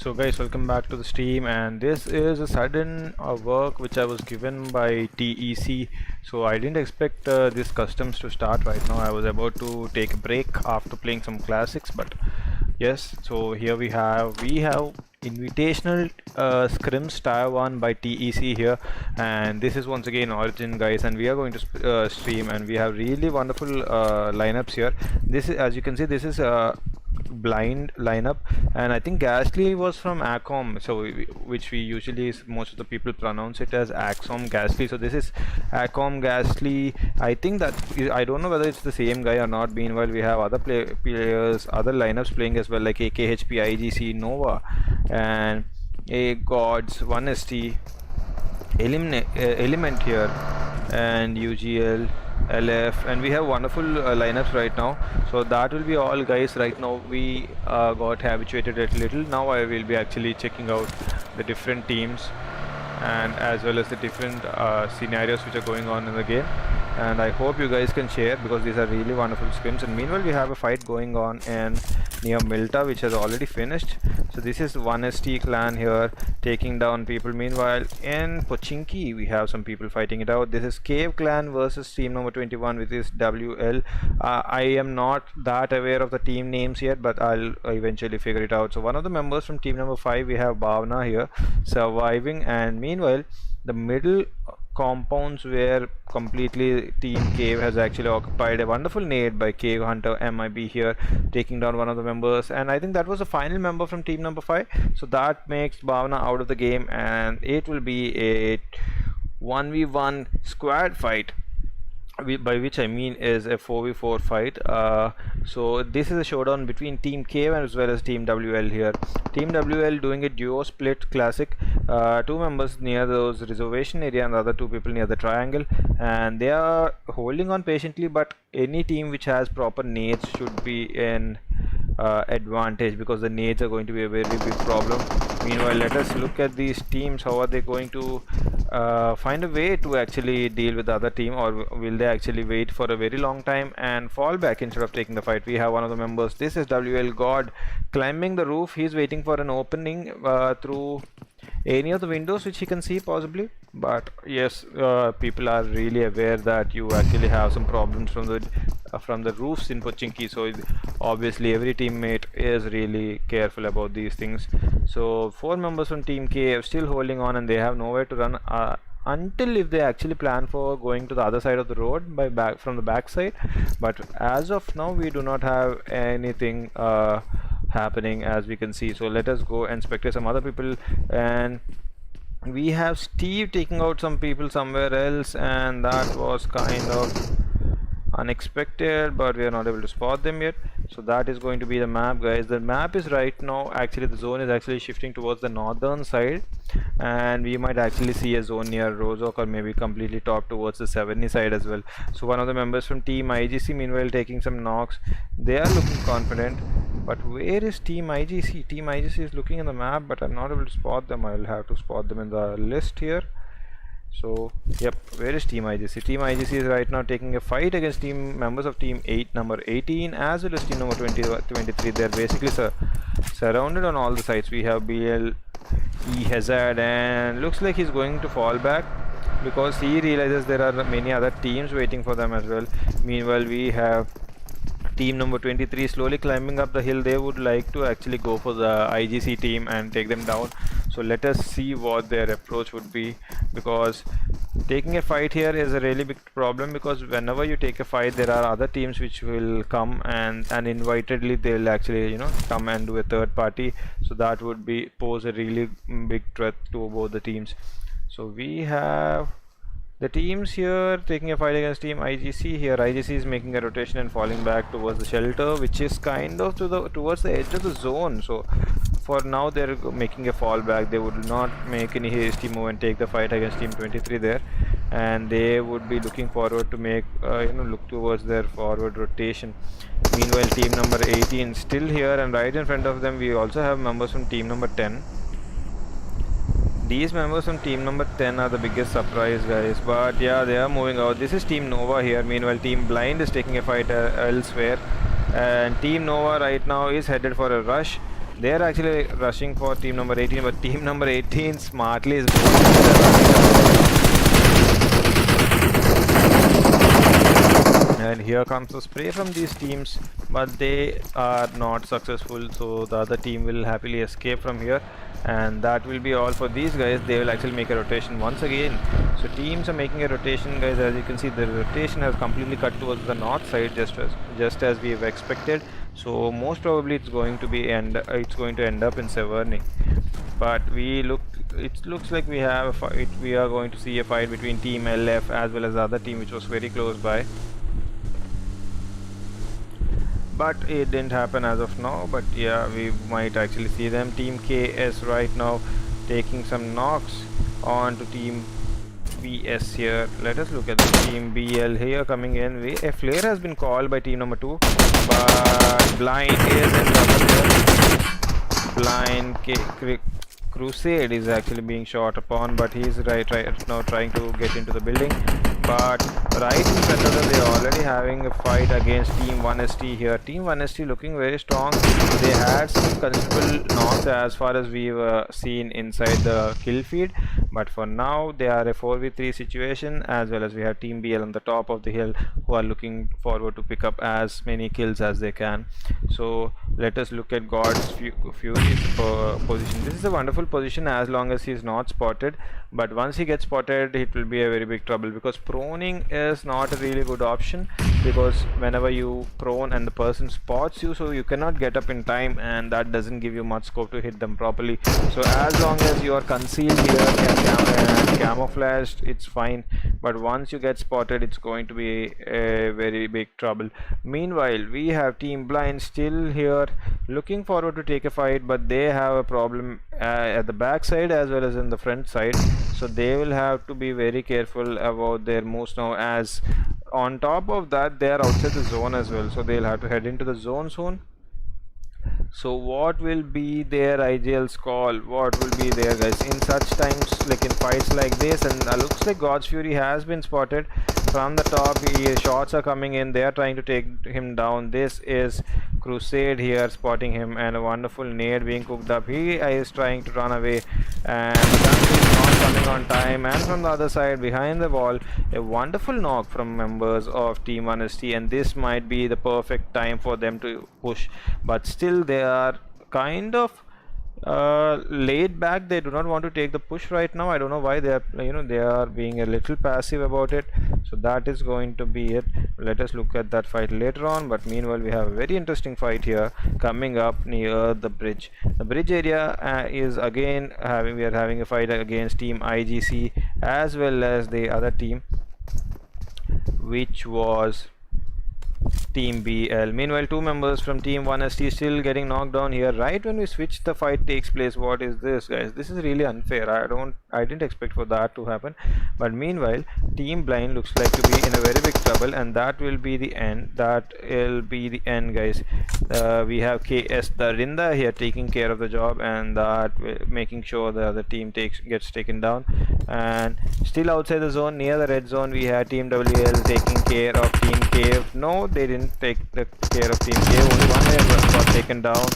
So guys, welcome back to the stream, and this is a sudden work which I was given by TEC. So I didn't expect these customs to start right now. I was about to take a break after playing some classics, but yes, so here we have Invitational Scrims Taiwan by TEC here, and this is once again Origin, guys, and we are going to stream, and we have really wonderful lineups here. This is, as you can see, this is blind lineup, and I think Gasly was from Acom, so which we usually, most of the people pronounce it as Axom Gasly. So this is Acom Gasly. I think that I don't know whether it's the same guy or not. Meanwhile, we have other players, other lineups playing as well, like AKHP, IGC, Nova, and A Gods, 1ST, Element here, and UGL, LF, and we have wonderful lineups right now. So that will be all, guys. Right now we got habituated a little. Now I will be actually checking out the different teams and as well as the different scenarios which are going on in the game, and I hope you guys can share because these are really wonderful scrims. And meanwhile, we have a fight going on in near Milta, which has already finished. So this is 1ST clan here taking down people. Meanwhile, in Pochinki we have some people fighting it out. This is Cave clan versus team number 21, which is WL. I am not that aware of the team names yet, but I'll eventually figure it out. So one of the members from team number 5, we have Bhavna here surviving, and meanwhile the middle compounds where completely Team Cave has actually occupied. A wonderful nade by Cave Hunter MIB here taking down one of the members, and I think that was the final member from team number 5. So that makes Bhavna out of the game, and it will be a 1v1 squad fight, by which I mean is a 4v4 fight. So this is a showdown between Team Cave as well as Team WL here. Team WL doing a duo split classic, 2 members near those reservation area and the other 2 people near the triangle, and they are holding on patiently, but any team which has proper nades should be in advantage, because the nades are going to be a very big problem. Meanwhile, let us look at these teams. How are they going to find a way to actually deal with the other team, or will they actually wait for a very long time and fall back instead of taking the fight? We have one of the members. This is WL God climbing the roof. He's waiting for an opening through any of the windows which he can see possibly. But yes, people are really aware that you actually have some problems from the roofs in Pochinki, so obviously every teammate is really careful about these things. So 4 members from Team K are still holding on, and they have nowhere to run until if they actually plan for going to the other side of the road from the back side. But as of now, we do not have anything happening, as we can see. So let us go and spectate some other people, and we have Steve taking out some people somewhere else, and that was kind of unexpected, but we are not able to spot them yet. So that is going to be the map, guys. The map is right now, actually the zone is actually shifting towards the northern side, and we might actually see a zone near Rozok, or maybe completely top towards the 70 side as well. So one of the members from Team IGC meanwhile taking some knocks. They are looking confident, but where is Team IGC? Team IGC is looking in the map, but I'm not able to spot them. I will have to spot them in the list here. So yep, where is Team IGC? Team IGC is right now taking a fight against team members of Team 8 number 18 as well as Team number 23. They're basically surrounded on all the sides. We have BL Hazard, and looks like he's going to fall back because he realizes there are many other teams waiting for them as well. Meanwhile, we have Team number 23 slowly climbing up the hill. They would like to actually go for the IGC team and take them down. So let us see what their approach would be, because taking a fight here is a really big problem, because whenever you take a fight, there are other teams which will come and uninvitedly they'll actually come and do a third party. So that would pose a really big threat to both the teams. So we have the teams here taking a fight against Team IGC. Here IGC is making a rotation and falling back towards the shelter, which is kind of towards the edge of the zone. So for now they're making a fallback. They would not make any hasty move and take the fight against Team 23 there, and they would be looking forward to make look towards their forward rotation. Meanwhile, team number 18 still here, and right in front of them we also have members from team number 10. These members from team number 10 are the biggest surprise, guys, but yeah, they are moving out. This is Team Nova here. Meanwhile, Team Blind is taking a fight elsewhere, and Team Nova right now is headed for a rush. They are actually rushing for team number 18, but team number 18 smartly is moving. And here comes the spray from these teams, but they are not successful, so the other team will happily escape from here, and that will be all for these guys. They will actually make a rotation once again. So teams are making a rotation, guys. As you can see, the rotation has completely cut towards the north side, just as we have expected. So most probably it's going to end up in Severny. But it looks like we have a fight. We are going to see a fight between team LF as well as the other team, which was very close by. But it didn't happen as of now, but yeah, we might actually see them. Team KS right now taking some knocks on to team BS here. Let us look at the team BL here coming in. A flare has been called by team number 2, but Blind is in trouble here. Blind Crusade is actually being shot upon, but he's right now trying to get into the building. But right in front of them, they are already having a fight against Team 1ST here. Team 1ST looking very strong. They had some considerable knocks as far as we've seen inside the kill feed. But for now, they are a 4v3 situation, as well as we have Team BL on the top of the hill who are looking forward to pick up as many kills as they can. So let us look at God's Fury's position. This is a wonderful position as long as he is not spotted. But once he gets spotted, it will be a very big trouble, because proning is not a really good option, because whenever you prone and the person spots you, so you cannot get up in time, and that doesn't give you much scope to hit them properly. So as long as you are concealed here and camouflaged, it's fine, but once you get spotted, it's going to be a very big trouble. Meanwhile, we have Team Blind still here looking forward to take a fight, but they have a problem at the back side as well as in the front side, so they will have to be very careful about their moves now. As on top of that, they are outside the zone as well, so they'll have to head into the zone soon. So what will be their ideal call? What will be there, guys, in such times, like in fights like this? And looks like God's Fury has been spotted from the top. Shots are coming in, they are trying to take him down. This is Crusade here spotting him, and a wonderful nade being cooked up. He is trying to run away, and the gun is not coming on time. And from the other side, behind the wall, a wonderful knock from members of Team 1ST, and this might be the perfect time for them to push. But still, they are kind of laid back. They do not want to take the push right now. I don't know why. They are being a little passive about it. So that is going to be it. Let us look at that fight later on. But meanwhile, we have a very interesting fight here coming up near the bridge. The bridge area is again we are having a fight against Team IGC as well as the other team, which was Team BL. Meanwhile, 2 members from Team 1ST still getting knocked down here. Right when we switch, the fight takes place. What is this, guys? This is really unfair. I didn't expect for that to happen. But meanwhile, Team Blind looks like to be in a very big trouble, and that will be the end. That will be the end, guys. We have KS the Rinda here taking care of the job, and that making sure the other team gets taken down. And still outside the zone, near the red zone, we have Team WL taking care of Team Cave. No, they didn't take the care of Team Cave. Only one guy got taken down,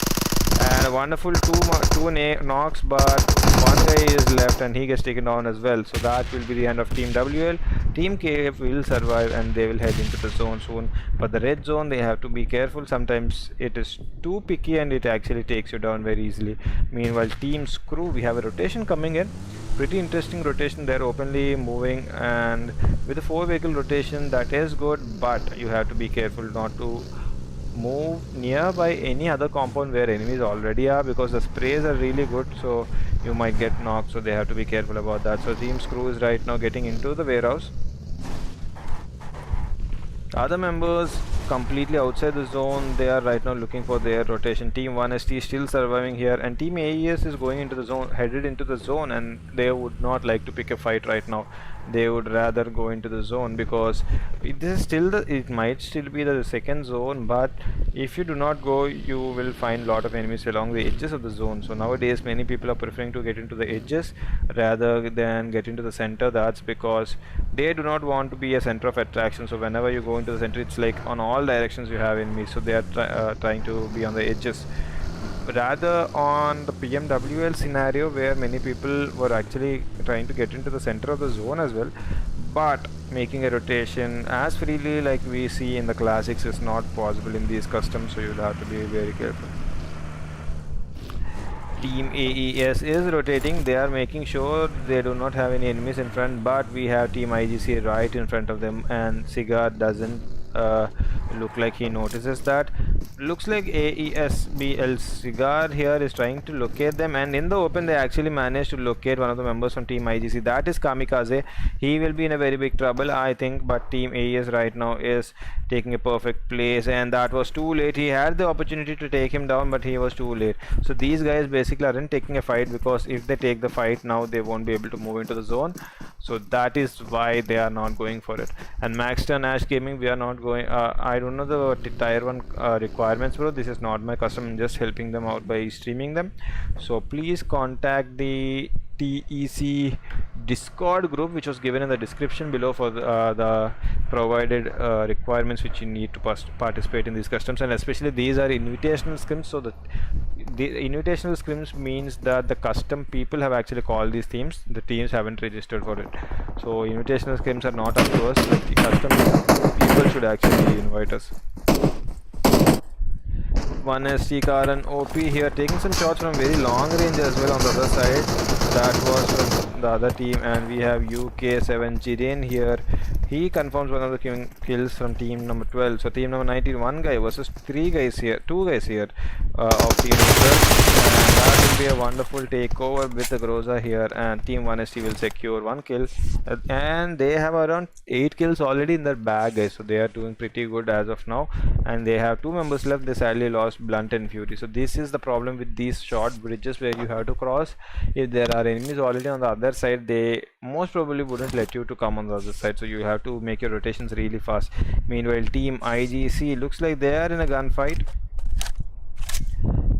and a wonderful two knocks, but one guy is left and he gets taken down as well. So that will be the end of Team WL. Team Cave will survive, and they will head into the zone soon. But the red zone, they have to be careful. Sometimes it is too picky and it actually takes you down very easily. Meanwhile, Team Screw, we have a rotation coming in. Pretty interesting rotation. They're openly moving, and with a 4-vehicle rotation, that is good, but you have to be careful not to move nearby any other compound where enemies already are, because the sprays are really good, so you might get knocked. So they have to be careful about that. So Team Screw is right now getting into the warehouse. Other members completely outside the zone. They are right now looking for their rotation. Team 1ST still surviving here, and Team AES is going into the zone, headed into the zone, and they would not like to pick a fight right now. They would rather go into the zone, because this is still it might still be the second zone, but if you do not go, you will find a lot of enemies along the edges of the zone. So nowadays many people are preferring to get into the edges rather than get into the center. That's because they do not want to be a center of attraction. So whenever you go into the center, it's like on all directions you have enemies, so they are trying to be on the edges. rather on the PMWL scenario where many people were actually trying to get into the center of the zone as well, but making a rotation as freely like we see in the classics is not possible in these customs, so you'll have to be very careful. Team AES is rotating. They are making sure they do not have any enemies in front, but we have Team IGC right in front of them, and Cigar doesn't look like he notices that. Looks like AESBL Cigar here is trying to locate them, and in the open they actually managed to locate one of the members from Team IGC. That is Kamikaze. He will be in a very big trouble, I think, but Team AES right now is taking a perfect place, and that was too late. He had the opportunity to take him down, but he was too late. So these guys basically aren't taking a fight, because if they take the fight now, they won't be able to move into the zone. So that is why they are not going for it. And Maxton Ash Gaming, we are not going. I don't know the tier 1 requirements, bro. This is not my custom. I'm just helping them out by streaming them. So please contact the TEC Discord group, which was given in the description below, for the provided requirements which you need to participate in these customs. And especially these are invitational scrims, so the invitational scrims means that the custom people have actually called these teams. The teams haven't registered for it, so invitational scrims are not up to us. The custom people should actually invite us. One ST car and OP here taking some shots from very long range as well on the other side. That was from the other team, and we have UK7 Jiren here. He confirms one of the kills from team number 12. So team number 19, one guy versus two guys here of team number 12. And that will be a wonderful takeover with the Groza here, and team 1ST will secure 1 kill. And they have around 8 kills already in their bag, guys. So they are doing pretty good as of now. And they have 2 members left. They sadly lost Blunt and Fury. So this is the problem with these short bridges where you have to cross. If there are enemies already on the other side, they most probably wouldn't let you to come on the other side. So you have to make your rotations really fast. Meanwhile, team IGC looks like they are in a gunfight,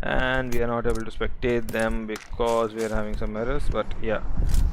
and we are not able to spectate them because we are having some errors. But yeah,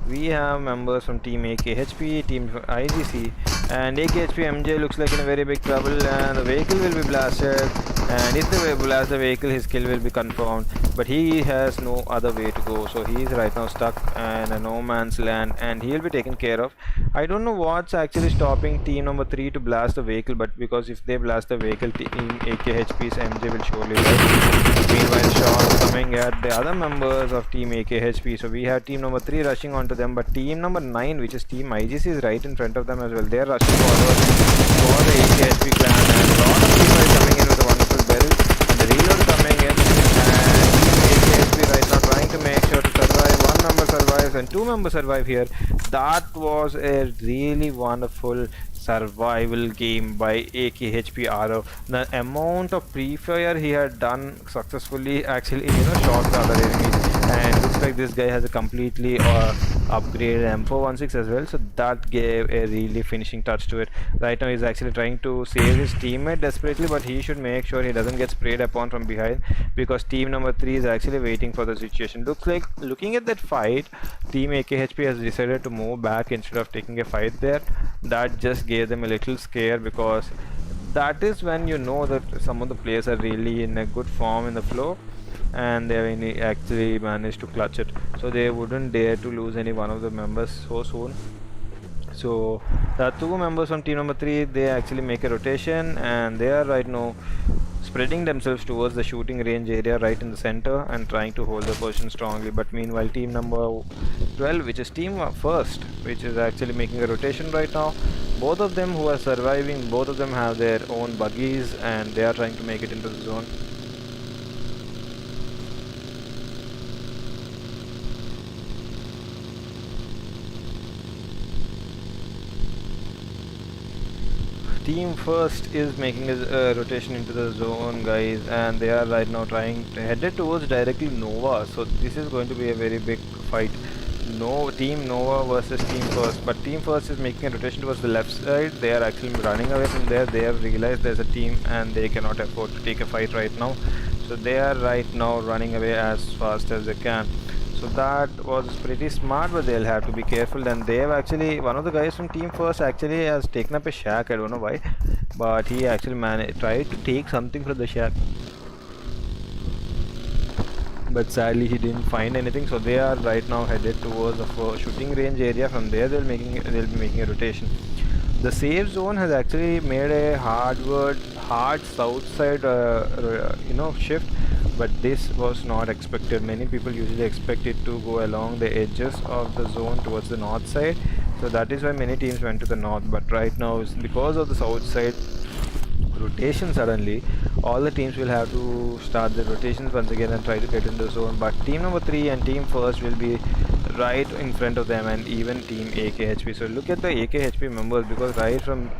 we have members from team AKHP, team IGC, and AKHP MJ looks like in a very big trouble, and the vehicle will be blasted. And if they blast the vehicle, his kill will be confirmed, but he has no other way to go. So he is right now stuck in a no man's land, and he will be taken care of. I don't know what's actually stopping team number 3 to blast the vehicle, but because if they blast the vehicle, team AKHP's MJ will surely die. Meanwhile, shots coming at the other members of team AKHP. So we have team number 3 rushing onto them, but team number 9, which is team IGC, is right in front of them as well. They are rushing forward for the AKHP clan, and a lot of people are coming in with a wonderful barrel, and the reload coming in, and team AKHP right now trying to make sure to survive. 1 member survives and 2 members survive here. That was a really wonderful survival game by AKHP Arav. The amount of pre-fire he had done successfully actually, shot the other enemies, and looks like this guy has a completely upgraded M416 as well, so that gave a really finishing touch to it. Right now he's actually trying to save his teammate desperately, but he should make sure he doesn't get sprayed upon from behind, because team number 3 is actually waiting for the situation. Looks like, looking at that fight, team AKHP has decided to move back instead of taking a fight there. That just gave them a little scare, because that is when you know that some of the players are really in a good form in the flow, and they actually managed to clutch it. So they wouldn't dare to lose any one of the members so soon. So the 2 members from team number 3, they actually make a rotation, and they are right now spreading themselves towards the shooting range area right in the center and trying to hold the position strongly. But meanwhile, team number 12, which is team first, which is actually making a rotation right now. Both of them who are surviving, both of them have their own buggies, and they are trying to make it into the zone. Team first is making a rotation into the zone, guys, and they are right now trying to head it towards directly Nova. So this is going to be a very big fight. No, team Nova versus team first, but team first is making a rotation towards the left side. They are actually running away from there. They have realized there's a team and they cannot afford to take a fight right now, so they are right now running away as fast as they can. So that was pretty smart, but they'll have to be careful. Then they have actually, one of the guys from team first actually has taken up a shack. I don't know why, but he actually tried to take something from the shack. but sadly he didn't find anything. So they are right now headed towards the shooting range area. From there they'll be making a rotation. The safe zone has actually made a hard south side shift, but this was not expected. Many people usually expect it to go along the edges of the zone towards the north side, so that is why many teams went to the north. But right now, because of the south side rotation, suddenly all the teams will have to start the rotations once again and try to get in the zone. But team number 3 and team first will be right in front of them, and even team AKHP. So look at the AKHP members, because right from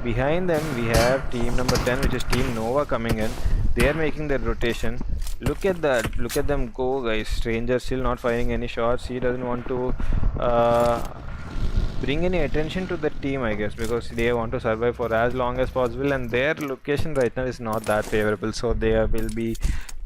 behind them we have team number 10, which is team Nova, coming in. They are making their rotation. Look at that, look at them go, guys. Stranger still not firing any shots. He doesn't want to bring any attention to the team, I guess, because they want to survive for as long as possible, and their location right now is not that favorable, so they will be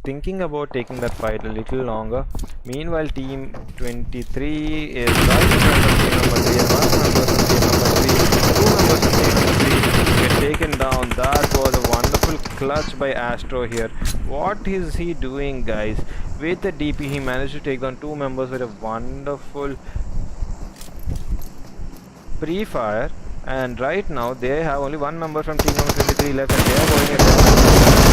thinking about taking that fight a little longer. Meanwhile, team 23 is right in front of team number 3, and one member from team number 3, two members from team number 3 get taken down. That was a wonderful clutch by Astro here. What is he doing, guys? With the DP, he managed to take down two members with a wonderful pre-fire, and right now they have only one member from team number 23 left, and they are going against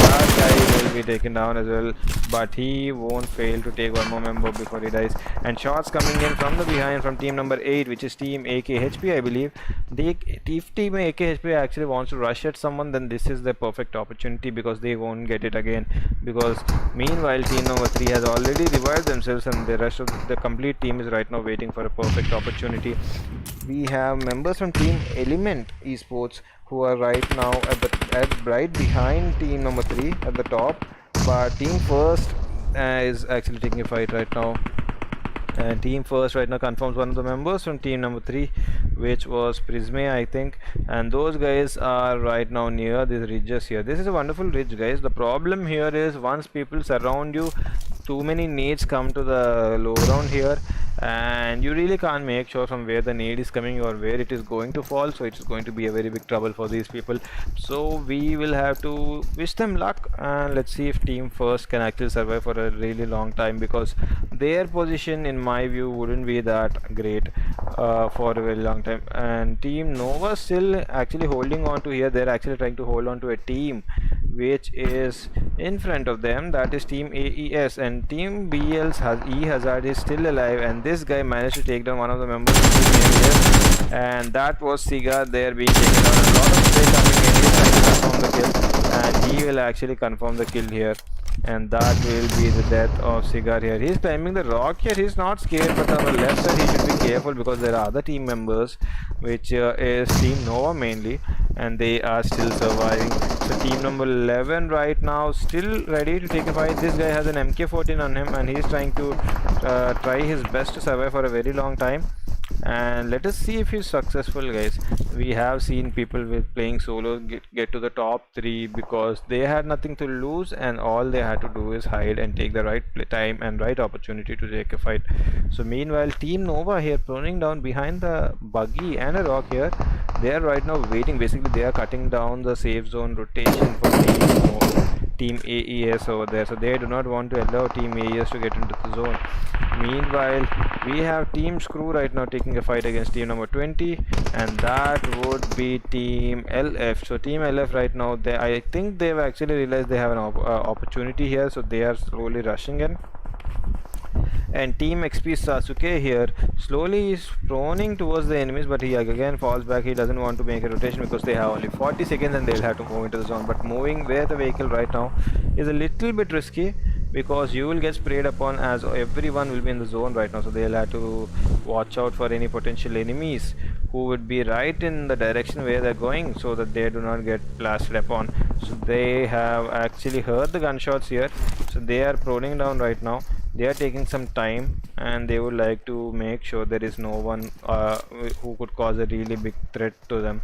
that guy. Will be taken down as well, but he won't fail to take one more member before he dies. And shots coming in from the behind from team number 8, which is team AKHP, I believe. If team AKHP actually wants to rush at someone, then this is the perfect opportunity, because they won't get it again, because meanwhile team number 3 has already revived themselves, and the rest of the complete team is right now waiting for a perfect opportunity. We have members from team Element Esports who are right now right behind team number 3 at the top, but team first is actually taking a fight right now, and team first right now confirms one of the members from team number 3, which was Prisme, I think, and those guys are right now near these ridges here. This is a wonderful ridge, guys. The problem here is, once people surround you, too many nades come to the low ground here, and you really can't make sure from where the nade is coming or where it is going to fall, so it's going to be a very big trouble for these people. So we will have to wish them luck, and let's see if team first can actually survive for a really long time, because their position in my view wouldn't be that great for a very long time. And team Nova still actually holding on to here. They're actually trying to hold on to a team which is in front of them, that is team AES, and team BL's E Hazard is still alive, and this guy managed to take down one of the members of team AES, and that was Siga there being taken down. A lot of spray coming in. He's trying to confirm the kill, and he will actually confirm the kill here, and that will be the death of Cigar here. He's climbing the rock here. He's not scared, but on the left side he should be careful, because there are other team members, which is team Nova mainly, and they are still surviving. So team number 11 right now still ready to take a fight. This guy has an MK14 on him, and he's trying to try his best to survive for a very long time, and let us see if he's successful, guys. We have seen people with playing solo get to the top 3 because they had nothing to lose, and all they had to do is hide and take the right time and right opportunity to take a fight. So meanwhile, team Nova here proning down behind the buggy and a rock here. They are right now waiting. Basically they are cutting down the safe zone rotation for team AES over there, so they do not want to allow team AES to get into the zone. Meanwhile, we have team Screw right now taking a fight against team number 20, and that would be team LF. So team LF right now, I think they've actually realized they have an opportunity here, so they are slowly rushing in. And team XP Sasuke here slowly is proning towards the enemies, but he again falls back. He doesn't want to make a rotation because they have only 40 seconds and they'll have to move into the zone. But moving where the vehicle right now is a little bit risky, because you will get sprayed upon, as everyone will be in the zone right now, so they'll have to watch out for any potential enemies who would be right in the direction where they're going, so that they do not get blasted upon. So they have actually heard the gunshots here, so they are proning down right now. They are taking some time, and they would like to make sure there is no one who could cause a really big threat to them.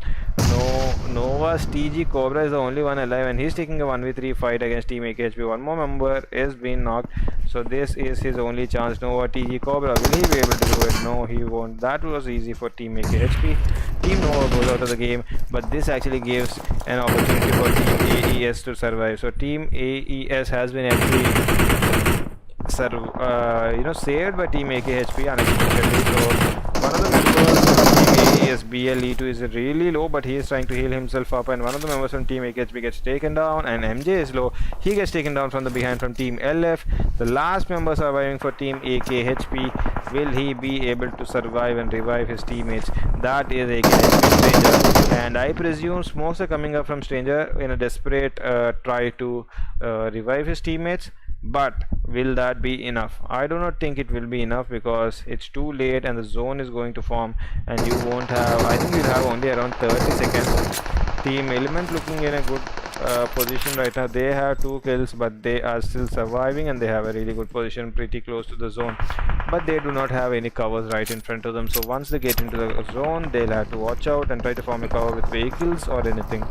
Nova's TG Cobra is the only one alive, and he's taking a 1v3 fight against team AKHP. One more member is being knocked, so this is his only chance. Nova TG Cobra, will he be able to do it? No, he won't. That was easy for team AKHP. Team Nova goes out of the game, but this actually gives an opportunity for team AES to survive. So team AES has been actually saved by Team AKHP unexpectedly. So one of the members from Team AESBL E2 is really low, but he is trying to heal himself up, and one of the members from Team AKHP gets taken down, and MJ is low. He gets taken down from the behind from Team LF. The last member surviving for Team AKHP. Will he be able to survive and revive his teammates? That is AKHP Stranger, and I presume smokes are coming up from Stranger in a desperate try to revive his teammates. But will that be enough? I do not think it will be enough, because it's too late and the zone is going to form, and you won't have, I think you'll have only around 30 seconds. Team Element looking in a good position right now. They have 2 kills, but they are still surviving, and they have a really good position pretty close to the zone, but they do not have any covers right in front of them. So once they get into the zone, they'll have to watch out and try to form a cover with vehicles or anything,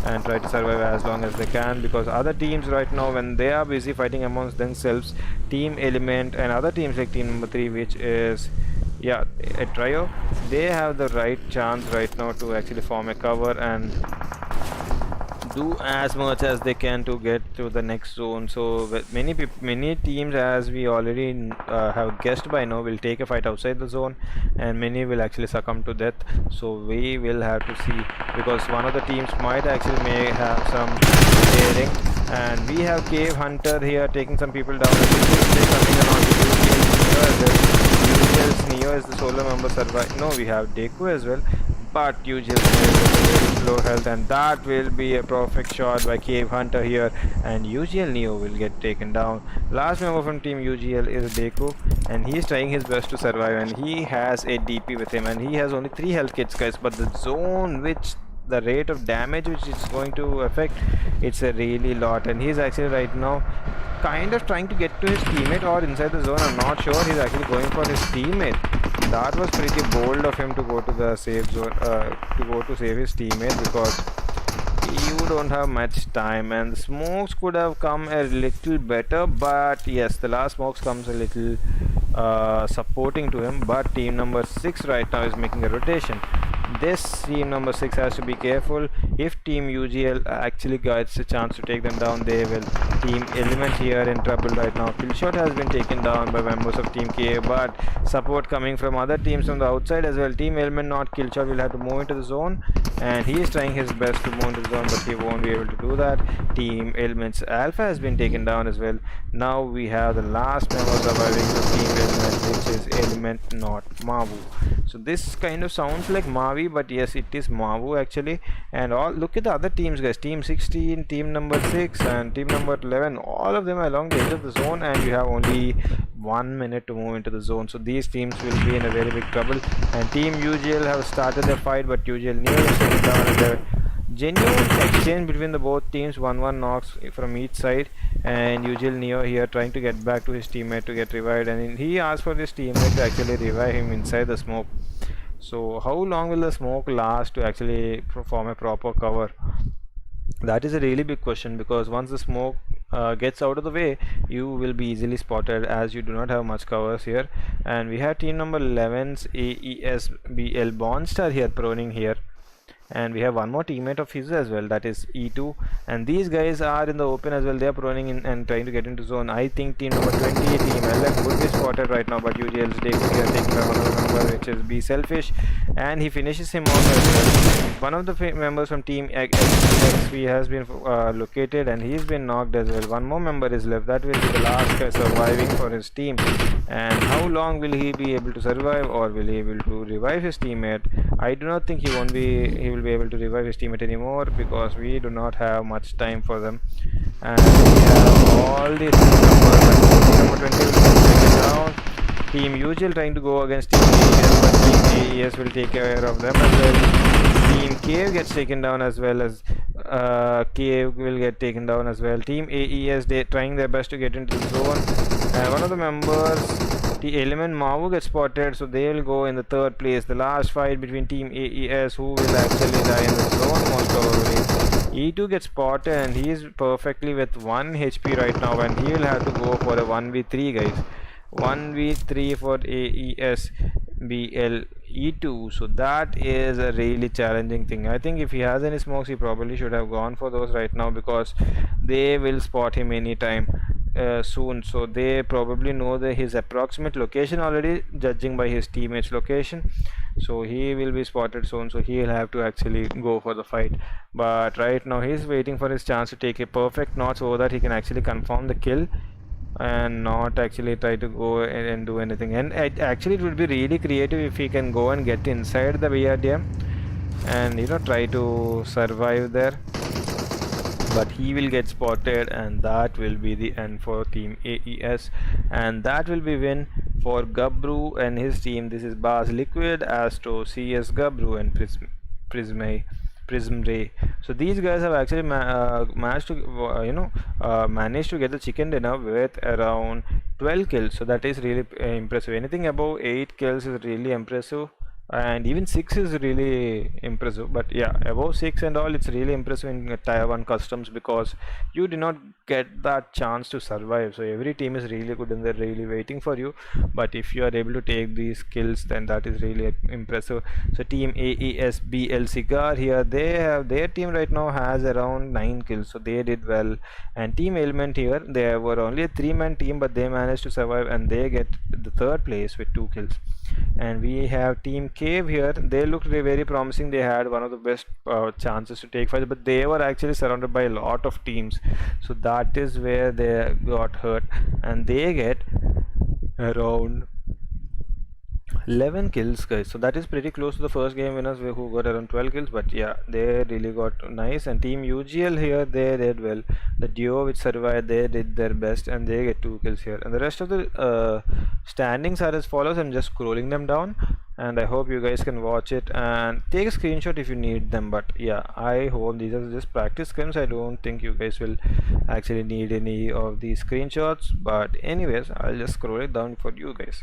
and try to survive as long as they can, because other teams right now, when they are busy fighting amongst themselves, Team Element and other teams like team number 3, which is a trio, they have the right chance right now to actually form a cover and do as much as they can to get to the next zone. So many teams, as we already have guessed by now, will take a fight outside the zone, and many will actually succumb to death. So we will have to see, because one of the teams might actually may have some daring, and we have Cave Hunter here taking some people down. Neo is the solo member survive. No, we have Deku as well, but usually very low health, and that will be a perfect shot by Cave Hunter here, and UGL Neo will get taken down. Last member from team UGL is Deku, and he is trying his best to survive, and he has a DP with him, and he has only 3 health kits, guys, but the zone, which the rate of damage which it's going to affect, it's a really lot, and he's actually right now kind of trying to get to his teammate or inside the zone. I'm not sure. He's actually going for his teammate. That was pretty bold of him to go to the safe zone, to go to save his teammate, because you don't have much time, and the smokes could have come a little better, but yes, the last smokes comes a little supporting to him. But team number 6 right now is making a rotation. This team number 6 has to be careful. If team UGL actually gets a chance to take them down, they will. Team Element here in trouble right now. Killshot has been taken down by members of team K, but support coming from other teams from the outside as well. Team Element, not Killshot, will have to move into the zone, and he is trying his best to move into the zone, but he won't be able to do that. Team Element's Alpha has been taken down as well. Now we have the last member surviving the Team Element, which is Element, not Mavu. So this kind of sounds like Mavi, but yes, it is Mavu actually. And all, look at the other teams, guys. Team 16, team number 6, and team number 11, all of them are along the edge of the zone, and you have only 1 minute to move into the zone. So these teams will be in a very big trouble, and team UGL have started their fight, but UGL Neo is taken down, and their genuine exchange between the both teams, 1-1 knocks from each side, and UGL Neo here trying to get back to his teammate to get revived, and he asked for his teammate to actually revive him inside the smoke. So how long will the smoke last to actually form a proper cover? That is a really big question, because once the smoke gets out of the way, you will be easily spotted, as you do not have much covers here. And we have team number 11's AESBL Bonstar here proning here, and we have one more teammate of his as well, that is E2, and these guys are in the open as well. They are proning in and trying to get into zone. I think team number 20, team LF, would be spotted right now, but UGL is taking by one of the members, which is Be Selfish, and he finishes him off as well. One of the members from team XP has been located, and he's been knocked as well. One more member is left, that will be the last guy surviving for his team. And how long will he be able to survive, or will he be able to revive his teammate? I do not think he will be able to revive his teammate anymore, because we do not have much time for them, and we have all these numbers. Number 20 will take it down. Team UGL trying to go against team AES, but team AES will take care of them as well. Team Cave gets taken down, as well as Cave will get taken down as well. Team AES, they trying their best to get into the zone, and one of the members, the Element Mavu, gets spotted, so they will go in the 3rd place. The last fight between team AES, who will actually die in the zone most probably. E2 gets spotted, and he is perfectly with 1 HP right now, and he will have to go for a 1v3, guys. 1v3 for AESBL E2, so that is a really challenging thing. I think if he has any smokes, he probably should have gone for those right now, because they will spot him anytime. soon, so they probably know his approximate location already, judging by his teammates location. So he will be spotted soon, so he'll have to actually go for the fight. But right now he's waiting for his chance to take a perfect knot so that he can actually confirm the kill and not actually try to go and do anything. And actually it would be really creative if he can go and get inside the VRDM and try to survive there, but he will get spotted, and that will be the end for team AES, and that will be win for Gabru and his team. This is Baz Liquid, Astro, CS Gabru, and Prism Ray. So these guys have actually managed to managed to get the chicken dinner with around 12 kills. So that is really impressive. Anything above 8 kills is really impressive, and even 6 is really impressive. But yeah, above 6 and all, it's really impressive in tier 1 customs, because you did not get that chance to survive. So every team is really good and they're really waiting for you, but if you are able to take these kills, then that is really impressive. So team AES BL Cigar here, they have their team right now has around 9 kills, so they did well. And team Element here, they were only a 3-man team, but they managed to survive and they get the 3rd place with 2 kills. And we have team Cave here, they looked very promising. They had one of the best chances to take fights, but they were actually surrounded by a lot of teams, so that is where they got hurt, and they get around 11 kills, guys. So that is pretty close to the first game winners who got around 12 kills, but yeah, they really got nice. And team UGL here, they did well. The duo which survived, they did their best and they get 2 kills here. And the rest of the standings are as follows. I'm just scrolling them down, and I hope you guys can watch it and take a screenshot if you need them. But yeah, I hope these are just practice scrims. I don't think you guys will actually need any of these screenshots, but anyways, I'll just scroll it down for you guys.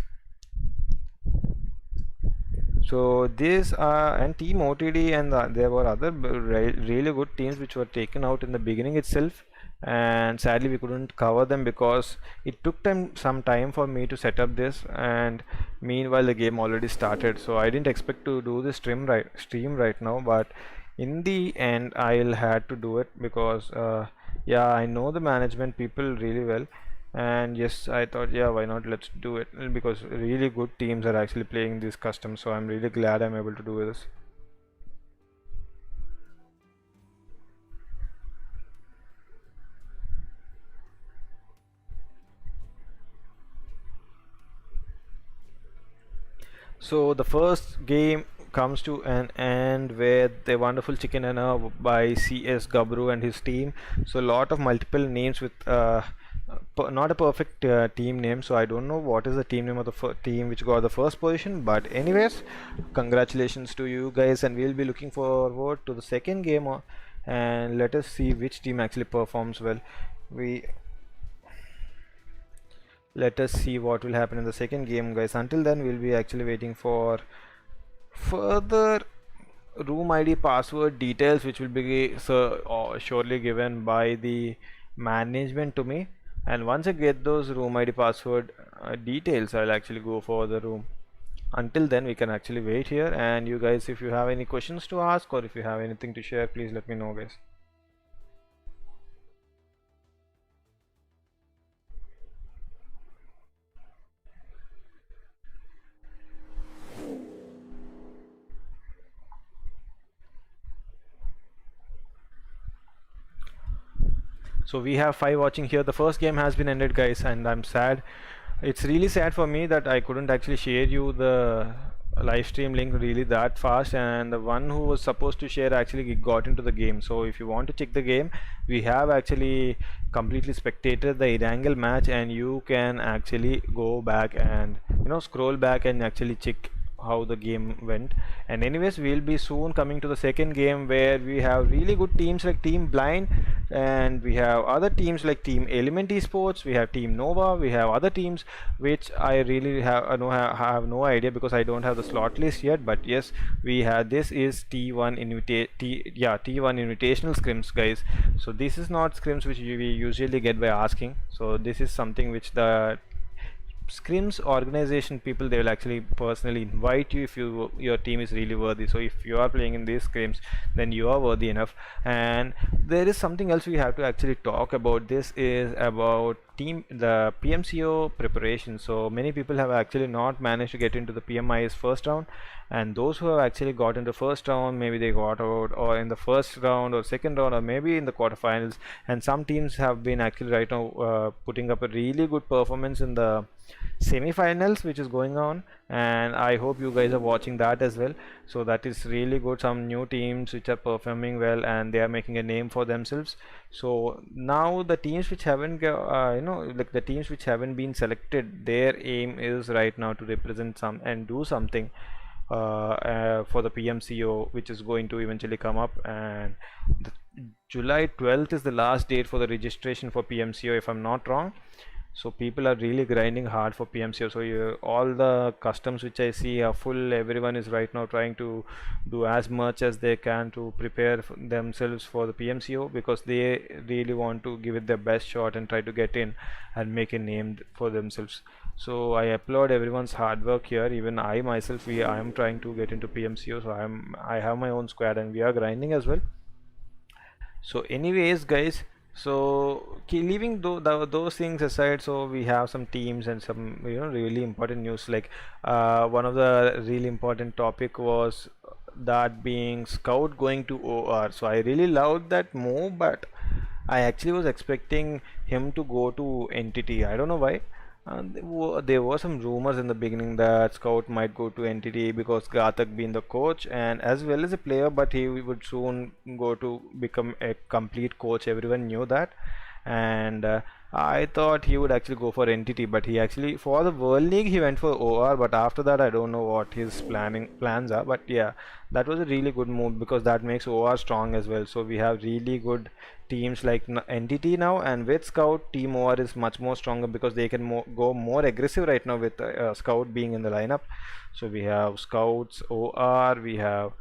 So this and team OTD, and there were other really good teams which were taken out in the beginning itself, and sadly we couldn't cover them because it took some time for me to set up this, and meanwhile the game already started. So I didn't expect to do this stream right now, but in the end I'll had to do it because yeah, I know the management people really well, and yes, I thought, yeah, why not, let's do it, because really good teams are actually playing this custom. So I'm really glad I'm able to do this. So the first game comes to an end with the wonderful chicken dinner by CS Gabru and his team. So a lot of multiple names with not a perfect team name, so I don't know what is the team name of the team which got the first position, but anyways, congratulations to you guys, and we'll be looking forward to the second game, and let us see which team actually performs well. Let us see what will happen in the second game, guys. Until then, we'll be actually waiting for further room ID password details, which will be surely given by the management to me. And once I get those room ID password details, I'll actually go for the room. Until then, we can actually wait here, and you guys, if you have any questions to ask or if you have anything to share, please let me know, guys. So we have 5 watching here. The first game has been ended, guys, and I'm sad. It's really sad for me that I couldn't actually share you the live stream link really that fast, and the one who was supposed to share actually got into the game. So if you want to check the game, we have actually completely spectated the Irangle match, and you can actually go back and scroll back and actually check how the game went. And anyways, we'll be soon coming to the second game, where we have really good teams like Team Blind, and we have other teams like Team Element Esports, we have Team Nova, we have other teams which I really have no idea because I don't have the slot list yet. But yes, we have, this is T1 Invitational Scrims, guys. So this is not scrims which we usually get by asking, so this is something which the Scrims organization people, they will actually personally invite you if your team is really worthy. So if you are playing in these Scrims, then you are worthy enough. And there is something else we have to actually talk about. This is about the PMCO preparation. So many people have actually not managed to get into the PMI's first round, and those who have actually got in the first round, maybe they got out or in the first round or second round or maybe in the quarterfinals. And some teams have been actually right now putting up a really good performance in the semi-finals which is going on, and I hope you guys are watching that as well. So that is really good. Some new teams which are performing well and they are making a name for themselves. So now the teams which haven't like the teams which haven't been selected, their aim is right now to represent some and do something for the PMCO, which is going to eventually come up. And the July 12th is the last date for the registration for PMCO, if I'm not wrong. So people are really grinding hard for PMCO. So all the customs which I see are full. Everyone is right now trying to do as much as they can to prepare themselves for the PMCO, because they really want to give it their best shot and try to get in and make a name for themselves. So I applaud everyone's hard work here. Even I myself, I am trying to get into PMCO. So I have my own squad and we are grinding as well. So anyways guys, so leaving those things aside, so we have some teams and some really important news. Like one of the really important topic was that being Scout going to OR. So I really loved that move, but I actually was expecting him to go to NTT. I don't know why. There were some rumors in the beginning that Scout might go to NTT because Ghatak being the coach and as well as a player, but he would soon go to become a complete coach. Everyone knew that, and I thought he would actually go for NTT, but he actually for the World League he went for OR. But after that, I don't know what his plans are. But yeah, that was a really good move because that makes OR strong as well. So we have really good teams like NTT now, and with Scout, Team OR is much more stronger because they can go more aggressive right now with Scout being in the lineup. So we have Scouts, OR, we have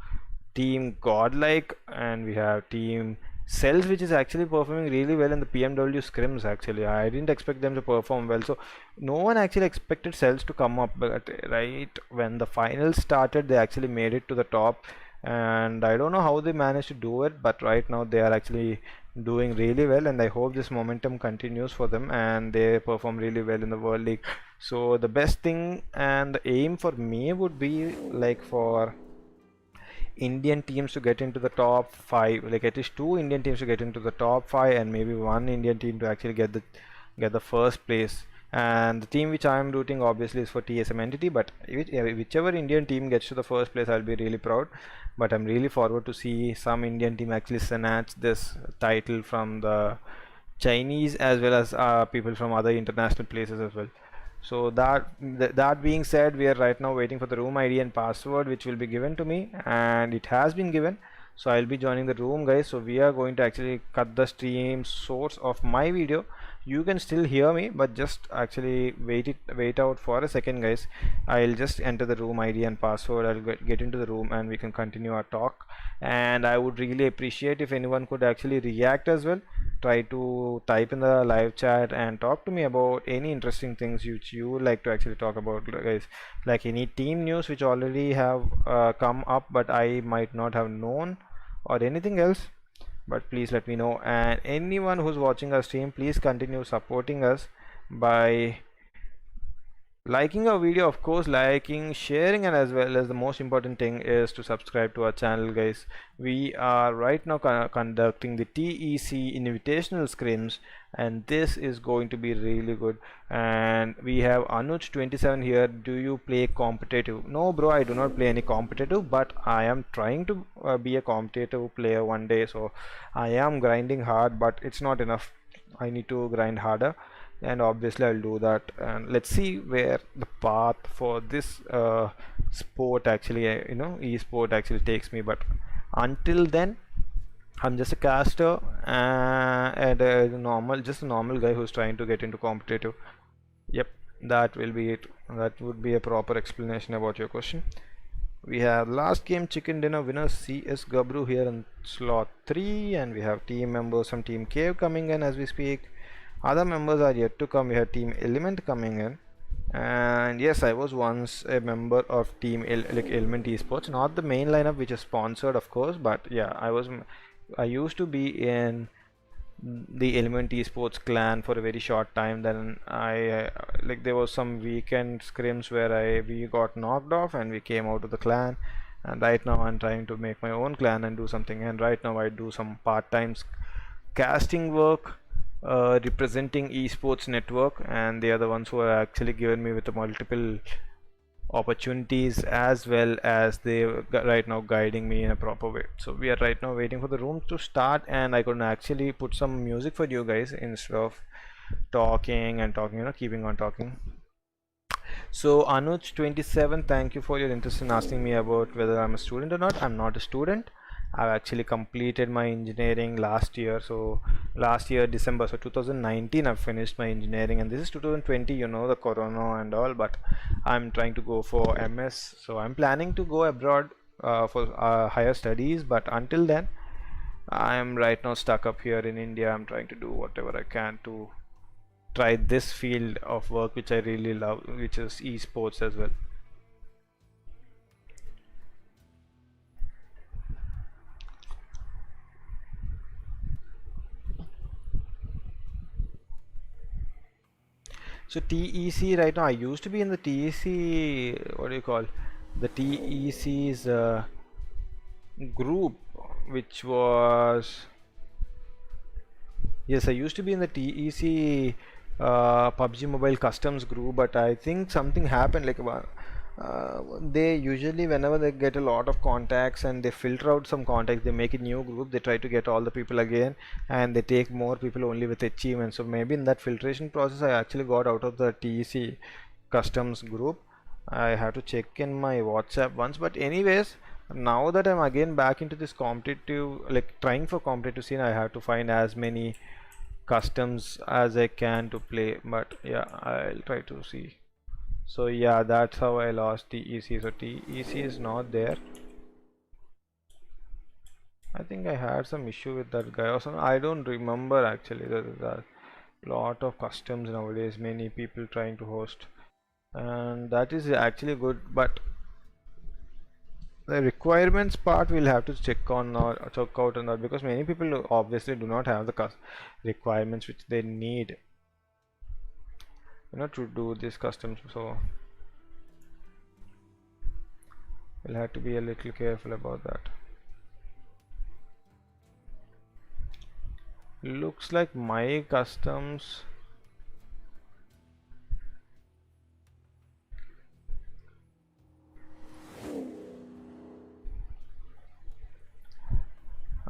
Team Godlike, and we have Team Cells, which is actually performing really well in the PMW Scrims. Actually, I didn't expect them to perform well. So no one actually expected Cells to come up, but right when the finals started, they actually made it to the top. And I don't know how they managed to do it, but right now they are actually doing really well, and I hope this momentum continues for them and they perform really well in the World League. So the best thing and the aim for me would be like for Indian teams to get into the top 5, like at least 2 Indian teams to get into the top 5 and maybe 1 Indian team to actually get the first place. And the team which I am rooting obviously is for TSM Entity, but whichever Indian team gets to the first place, I'll be really proud. But I'm really forward to see some Indian team actually snatch this title from the Chinese as well as people from other international places as well. So that being said, we are right now waiting for the room ID and password, which will be given to me, and it has been given. So I'll be joining the room, guys. So we are going to actually cut the stream source of my video. You can still hear me, but just actually wait out for a second, guys. I'll just enter the room ID and password. I'll get into the room and we can continue our talk. And I would really appreciate if anyone could actually react as well. Try to type in the live chat and talk to me about any interesting things which you would like to actually talk about, guys. Like any team news which already have come up but I might not have known, or anything else, but please let me know. And anyone who's watching our stream, please continue supporting us by liking our video, of course, liking, sharing, and as well as the most important thing is to subscribe to our channel, guys. We are right now conducting the TEC Invitational Scrims, and this is going to be really good. And we have Anuj27 here. Do you play competitive? No bro, I do not play any competitive, but I am trying to be a competitive player one day. So I am grinding hard, but it's not enough. I need to grind harder, and obviously I'll do that. And let's see where the path for this sport actually esport actually takes me. But until then, I'm just a caster and just a normal guy who's trying to get into competitive. Yep, that will be it. That would be a proper explanation about your question. We have last game chicken dinner winner CS Gabru here in slot 3, and we have team members from Team Cave coming in as we speak. Other members are yet to come. We have Team Element coming in. And yes, I was once a member of like Element Esports, not the main lineup which is sponsored, of course, but yeah, I used to be in the Element Esports clan for a very short time. Then like there was some weekend scrims where we got knocked off and we came out of the clan. And right now I'm trying to make my own clan and do something. And right now I do some part-time casting work, representing esports network, and they are the ones who are actually given me with the multiple opportunities, as well as they right now guiding me in a proper way. So we are right now waiting for the room to start, and I could actually put some music for you guys instead of talking and talking, keeping on talking. So Anuj 27, thank you for your interest in asking me about whether I'm a student or not. I'm not a student. I've actually completed my engineering last year. So last year December, so 2019, I've finished my engineering, and this is 2020. The corona and all, but I'm trying to go for MS. So I'm planning to go abroad for higher studies, but until then, I'm right now stuck up here in India. I'm trying to do whatever I can to try this field of work which I really love, which is esports as well. So TEC right now, I used to be in the TEC, what do you call, the TEC's group, which was, yes, I used to be in the TEC PUBG Mobile Customs group, but I think something happened. Like they usually, whenever they get a lot of contacts and they filter out some contacts, they make a new group. They try to get all the people again, and they take more people only with achievements. So maybe in that filtration process, I actually got out of the TEC Customs group. I have to check in my WhatsApp once, but anyways, now that I'm again back into this competitive, like trying for competitive scene, I have to find as many customs as I can to play. But yeah, I'll try to see. So yeah, that's how I lost TEC. So TEC is not there. I think I had some issue with that guy or something. I don't remember actually. There's a lot of customs nowadays, many people trying to host, and that is actually good, but the requirements part we'll have to check on or check out on that, because many people obviously do not have the requirements which they need, to do this customs. So we'll have to be a little careful about that. Looks like my customs,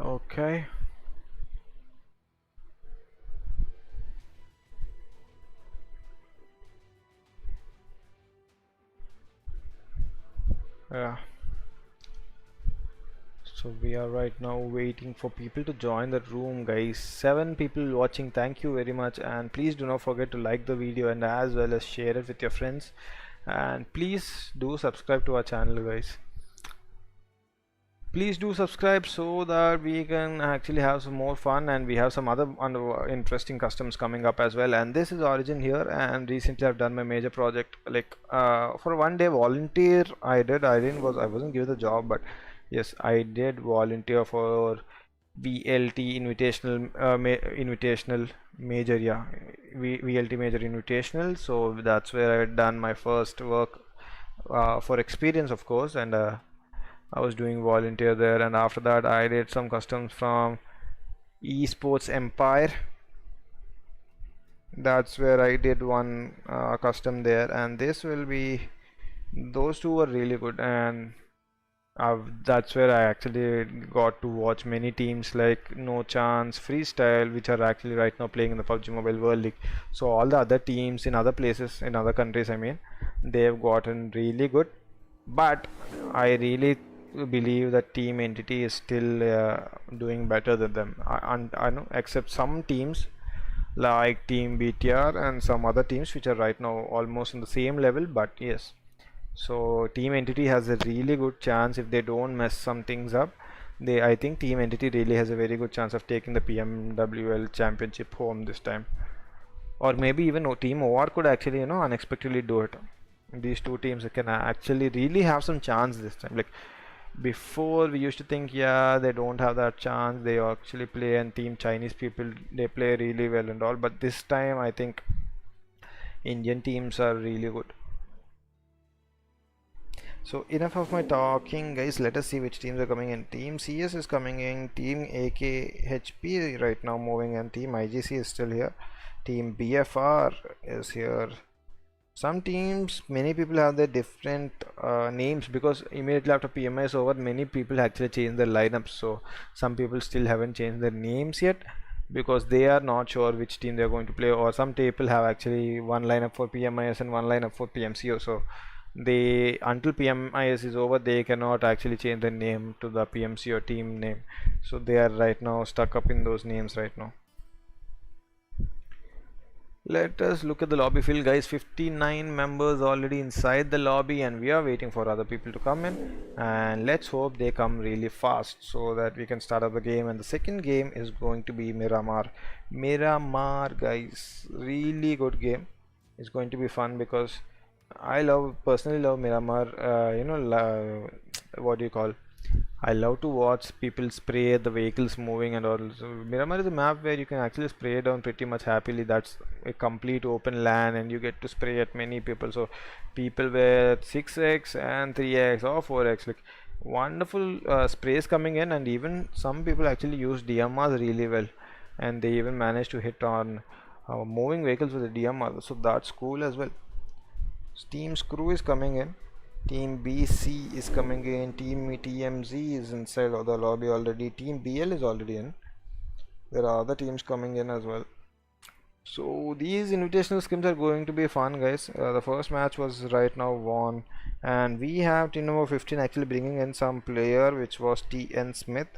okay. Yeah, so we are right now waiting for people to join the room, guys. 7 people watching, thank you very much, and please do not forget to like the video and as well as share it with your friends, and please do subscribe to our channel, guys. Please do subscribe so that we can actually have some more fun, and we have some other interesting customs coming up as well. And this is Origin here, and recently I've done my major project, like for one day volunteer. I wasn't given the job, but yes, I did volunteer for VLT Invitational Invitational Major, yeah, VLT Major Invitational. So that's where I had done my first work for experience, of course, and I was doing volunteer there, and after that I did some customs from Esports Empire. That's where I did one custom there, and this will be, those two were really good, and that's where I actually got to watch many teams like No Chance, Freestyle, which are actually right now playing in the PUBG Mobile World League. So all the other teams in other places, in other countries, I mean, they've gotten really good, but I really believe that Team Entity is still doing better than them. I know, except some teams like Team BTR and some other teams which are right now almost in the same level. But yes, so Team Entity has a really good chance if they don't mess some things up. I think Team Entity really has a very good chance of taking the PMWL championship home this time. or maybe even Team OR could actually, unexpectedly do it. These two teams can actually really have some chance this time. Like before, we used to think, yeah, they don't have that chance. They actually play, and Team Chinese people, they play really well and all. But this time, I think Indian teams are really good. So enough of my talking, guys. Let us see which teams are coming in. Team CS is coming in. Team AKHP right now moving in. Team IGC is still here. Team BFR is here. Some teams, many people have their different names, because immediately after PMI is over, many people actually change their lineups. So some people still haven't changed their names yet, because they are not sure which team they're going to play, or some people have actually one lineup for PMIS and one lineup for PMCO. So they, until PMIS is over, they cannot actually change the name to the PMCO team name. So they are right now stuck up in those names right now. Let us look at the lobby field, guys. 59 members already inside the lobby, and we are waiting for other people to come in, and let's hope they come really fast so that we can start up the game. And the second game is going to be Miramar, guys. Really good game. It's going to be fun, because I personally love Miramar. What do you call, I love to watch people spray the vehicles moving and all. So Miramar is a map where you can actually spray down pretty much happily. That's a complete open land, and you get to spray at many people. So people with 6x and 3x or 4x, like wonderful sprays coming in, and even some people actually use DMRs really well, and they even manage to hit on moving vehicles with the DMR. So that's cool as well. Team Screw is coming in. Team BC is coming in. Team TMZ is inside of the lobby already. Team BL is already in. There are other teams coming in as well. So these invitational scrims are going to be fun, guys. The first match was right now won, and we have team number 15 actually bringing in some player, which was TN Smith.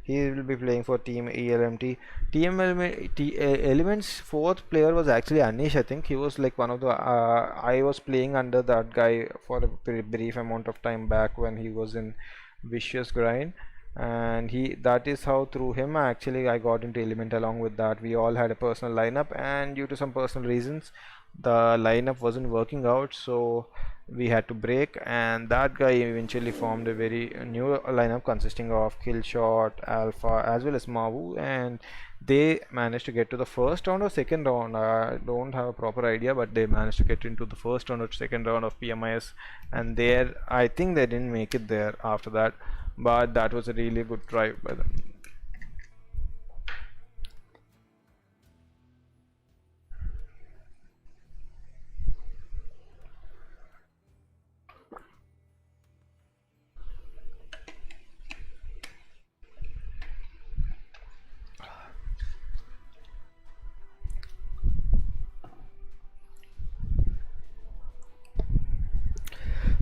He will be playing for Team ELMT. Element's fourth player was actually Anish. I think he was like one of the. I was playing under that guy for a very brief amount of time back when he was in Vicious Grind, and that is how through him actually I got into Element. Along with that, we all had a personal lineup, and due to some personal reasons, the lineup wasn't working out, so we had to break, and that guy eventually formed a very new lineup consisting of Killshot, Alpha as well as Mavu, and they managed to get to the first round or second round. I don't have a proper idea, but they managed to get into the first round or second round of PMIS, and there I think they didn't make it there after that, but that was a really good drive by them.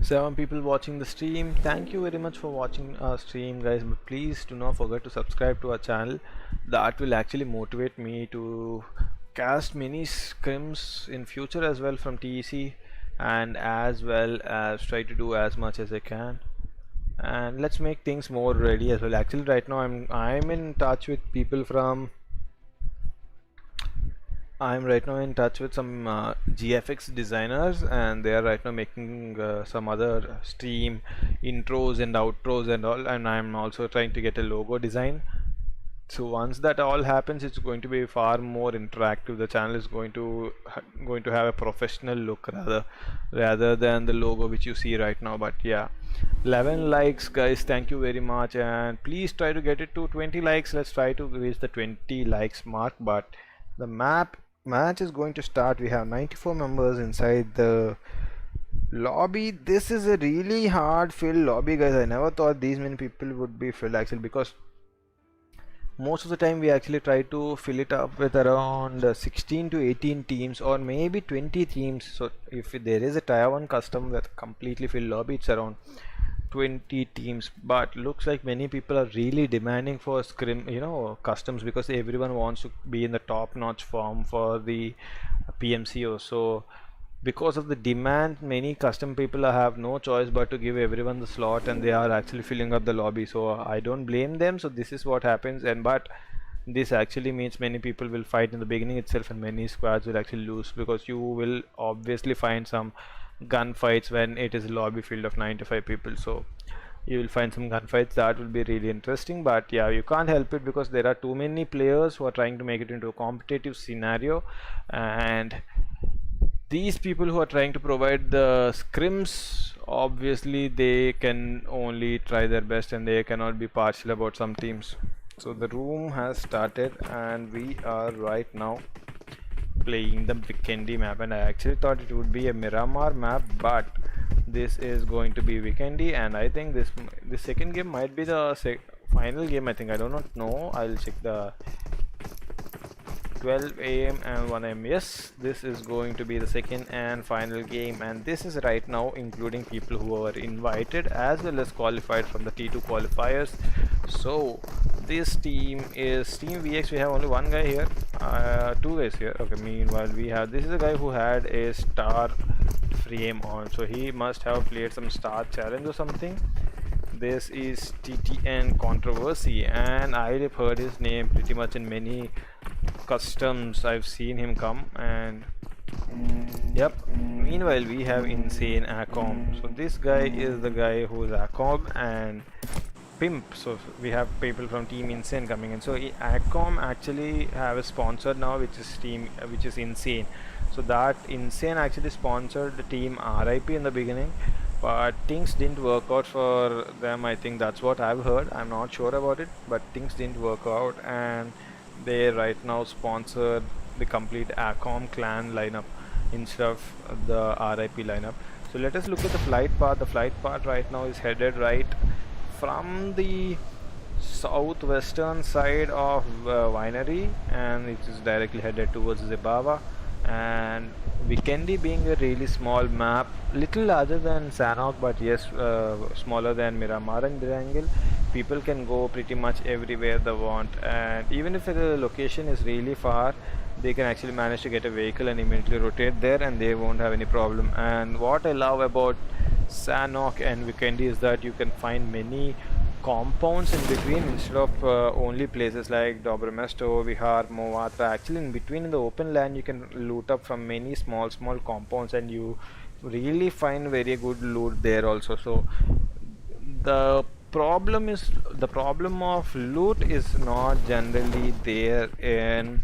7 people watching the stream. Thank you very much for watching our stream, guys, but please do not forget to subscribe to our channel. That will actually motivate me to cast many scrims in future as well from TEC, and as well as try to do as much as I can, and let's make things more ready as well. Actually right now I'm in touch with people from I'm right now in touch with some GFX designers, and they are right now making some other stream intros and outros and all, and I'm also trying to get a logo design. So once that all happens, it's going to be far more interactive. The channel is going to have a professional look rather than the logo which you see right now. But yeah, 11 likes, guys, thank you very much, and please try to get it to 20 likes. Let's try to reach the 20 likes mark. But the match is going to start. We have 94 members inside the lobby. This is a really hard filled lobby, guys. I never thought these many people would be filled actually, because most of the time we actually try to fill it up with around 16 to 18 teams or maybe 20 teams. So if there is a tier 1 custom with completely filled lobby, it's around 20 teams. But looks like many people are really demanding for scrim, customs, because everyone wants to be in the top notch form for the PMCO. So because of the demand, many custom people have no choice but to give everyone the slot, and they are actually filling up the lobby. So I don't blame them. So this is what happens. But this actually means many people will fight in the beginning itself, and many squads will actually lose, because you will obviously find some gunfights when it is a lobby field of 95 people. So you will find some gunfights that will be really interesting. But yeah, you can't help it because there are too many players who are trying to make it into a competitive scenario, and these people who are trying to provide the scrims, obviously they can only try their best and they cannot be partial about some teams. So the room has started and we are right now playing the Weekendy map, and I actually thought it would be a Miramar map, but this is going to be Weekendy, and I think this second game might be the final game. I think, I do not know, I'll check the 12 AM and 1 AM. Yes, this is going to be the second and final game, and this is right now including people who are invited as well as qualified from the T2 qualifiers. So this team is Team VX. We have only one guy here, two guys here. Okay, meanwhile we have, this is a guy who had a star frame on, so he must have played some star challenge or something. This is TTN Controversy, and I have heard his name pretty much in many customs. I've seen him come, and yep. Meanwhile we have Insane Acom. So this guy is the guy who is Acom and Pimp. So we have people from Team Insane coming in. So Acom actually have a sponsor now, which is Insane. So that Insane actually sponsored the team RIP in the beginning, but things didn't work out for them. I think that's what I've heard. I'm not sure about it, but things didn't work out, and they right now sponsor the complete Acom clan lineup instead of the RIP lineup. So let us look at the flight path. The flight path right now is headed right from the southwestern side of Winery, and it is directly headed towards Zibaba. And Weekendy being a really small map, little larger than Sanhok, but yes, smaller than Miramar and Birangil, people can go pretty much everywhere they want, and even if the location is really far, they can actually manage to get a vehicle and immediately rotate there, and they won't have any problem. And what I love about Sanhok and Weekendy is that you can find many compounds in between instead of only places like Dobromesto, Vihar, Movatra. Actually in between, in the open land, you can loot up from many small compounds, and you really find very good loot there also. So the problem of loot is not generally there in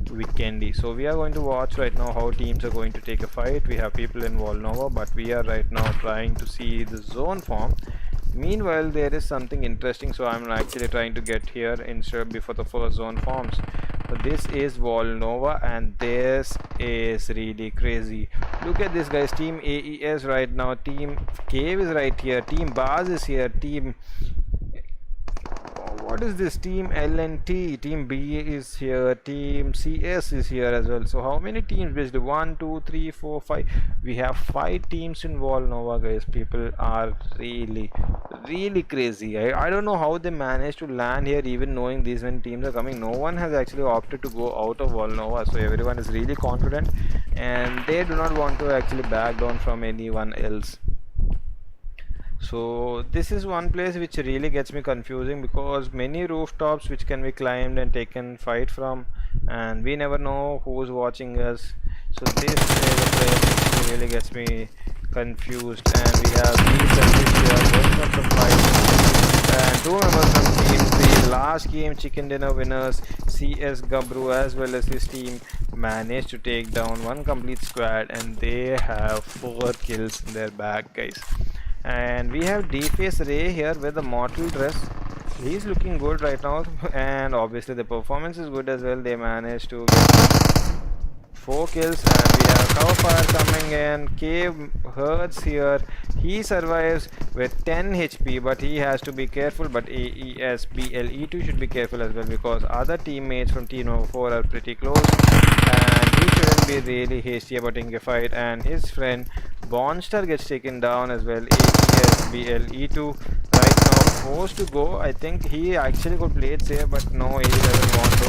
Weekendy. So we are going to watch right now how teams are going to take a fight. We have people in Volnova, but we are right now trying to see the zone form. Meanwhile, there is something interesting, so I'm actually trying to get here instead before the first zone forms. So this is Volnova, and this is really crazy. Look at this, guys. Team AES right now, Team Cave is right here, Team Baz is here, Team, what is this, Team LNT, Team B is here, Team CS is here as well. So how many teams? Basically 1 2 3 4 5, we have 5 teams in Volnova, guys. People are really crazy. I don't know how they managed to land here, even knowing these many teams are coming. No one has actually opted to go out of Volnova, so everyone is really confident, and they do not want to actually back down from anyone else. So this is one place which really gets me confusing, because many rooftops which can be climbed and taken fight from, and we never know who's watching us. So this is a place which really gets me confused, and we have these service here going on some fight, and 2 members from Team 3, last game Chicken Dinner winners, CS Gabru as well as his team managed to take down one complete squad, and they have 4 kills in their bag, guys. And we have D-Face Ray here with the mortal dress. He's looking good right now, and obviously the performance is good as well. They managed to get 4 kills, and we have cover fire coming in. Cave Herds here, he survives with 10 HP, but he has to be careful. But AESBLE2 should be careful as well, because other teammates from team number 4 are pretty close, and he shouldn't be really hasty about taking a fight. And his friend Bonstar gets taken down as well. AESBLE2 right now forced to go. I think he actually could play it safe, but no, he doesn't want to.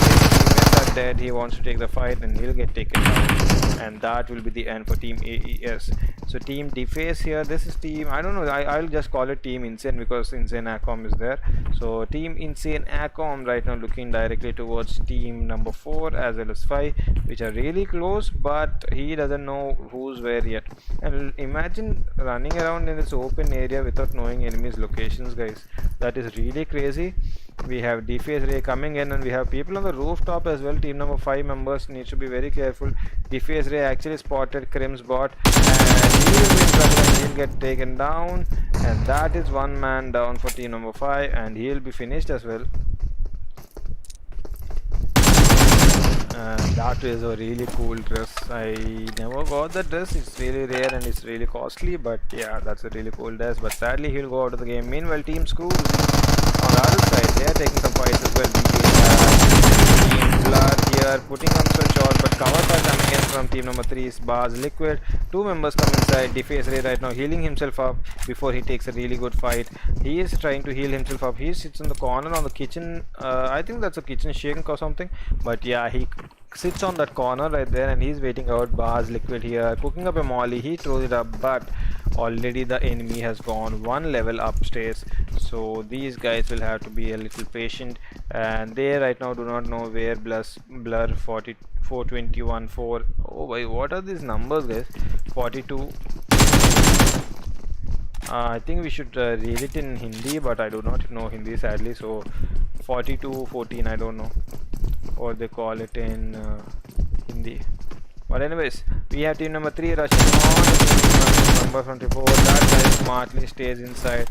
His teammates are dead. He wants to take the fight, and he'll get taken down. and that will be the end for team AES. So team Deface here, this is team, I don't know, I'll just call it team Insane because Insane Acom is there. So team Insane Acom right now looking directly towards team number 4 as well as 5, which are really close, but he doesn't know who's where yet. And imagine running around in this open area without knowing enemies locations, guys. That is really crazy. We have Deface Ray coming in, and we have people on the rooftop as well. Team number 5 members need to be very careful. Deface Ray actually spotted Scrims bot, and he will be in trouble and he'll get taken down, and that is one man down for team number 5, and he'll be finished as well. That is a really cool dress. I never got the dress. It's really rare and it's really costly, but yeah, that's a really cool dress. But sadly he'll go out of the game. Meanwhile, team Screws on the other side, they are taking some fights as well. Team Blood here putting on some shots, but covers are coming in from team number 3's Bars Liquid. 2 members come inside. Deface Ray right now healing himself up before he takes a really good fight. He is trying to heal himself up. He sits in the corner on the kitchen. I think that's a kitchen sink or something, but yeah, he sits on that corner right there and he's waiting out. Bars Liquid here cooking up a molly. He throws it up, but already the enemy has gone 1 level upstairs, so these guys will have to be a little patient, and they right now do not know where Blur 4421 4. Oh boy, what are these numbers, guys? 42. I think we should read it in Hindi, but I do not know Hindi sadly, so 4214, I don't know, or they call it in Hindi. But anyways, we have team number 3 rushing on. Number 24, that guy smartly stays inside.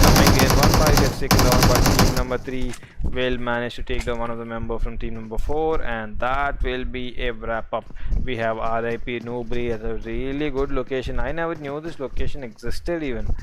Coming in, 1-5 gets taken down, but team number 3 will manage to take down one of the member from team number 4, and that will be a wrap up. We have RIP Nubri at a really good location. I never knew this location existed even,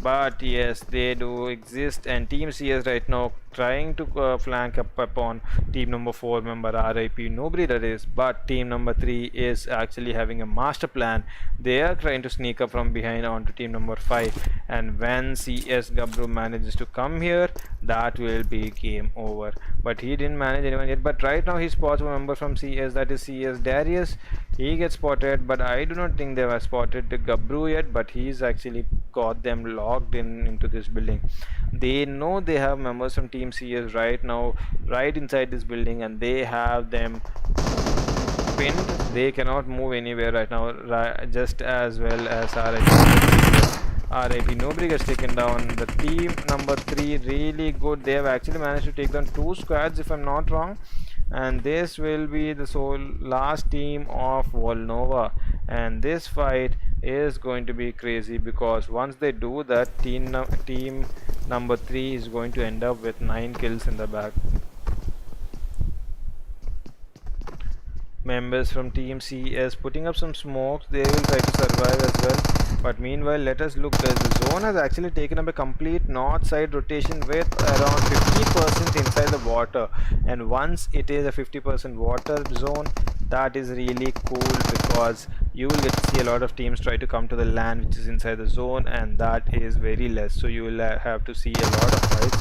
but yes, they do exist, and team CS right now trying to flank up upon team number 4 member RIP Nobody, that is, but team number 3 is actually having a master plan. They are trying to sneak up from behind onto team number 5, and when CS Gabru manages to come here, that will be game over. But he didn't manage anyone yet, but right now he spots a member from CS, that is CS Darius. He gets spotted, but I do not think they have spotted the Gabru yet, but he's actually got them locked into this building. They know they have members from team CS right now right inside this building, and they have them pinned. They cannot move anywhere right now, just as well as RIP nobody gets taken down. The team number 3 really good. They have actually managed to take down 2 squads if I'm not wrong, and this will be the last team of Volnova, and this fight is going to be crazy because once they do that, team number 3 is going to end up with 9 kills in the back. Members from team CS putting up some smokes. They will try to survive as well, but meanwhile let us look. The zone has actually taken up a complete north side rotation with around 50% inside the water, and once it is a 50% water zone, that is really cool because you will get to see a lot of teams try to come to the land which is inside the zone, and that is very less, so you will have to see a lot of fights.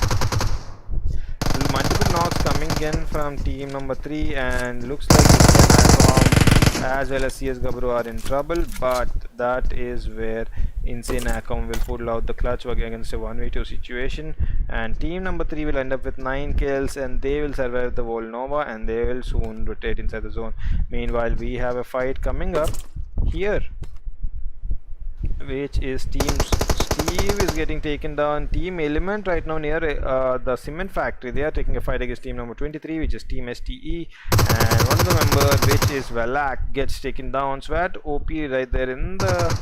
Multiple knocks coming in from team number 3, and looks like Insane as well as CS Gabru are in trouble, but that is where Insane Acom will pull out the clutch against a 1v2 situation, and team number 3 will end up with 9 kills, and they will survive the Volnova, and they will soon rotate inside the zone. Meanwhile, we have a fight coming up here, which is team Steve is getting taken down. Team Element right now near the cement factory, they are taking a fight against team number 23, which is team STE, and one of the members, which is Valak, gets taken down. Swat OP right there in the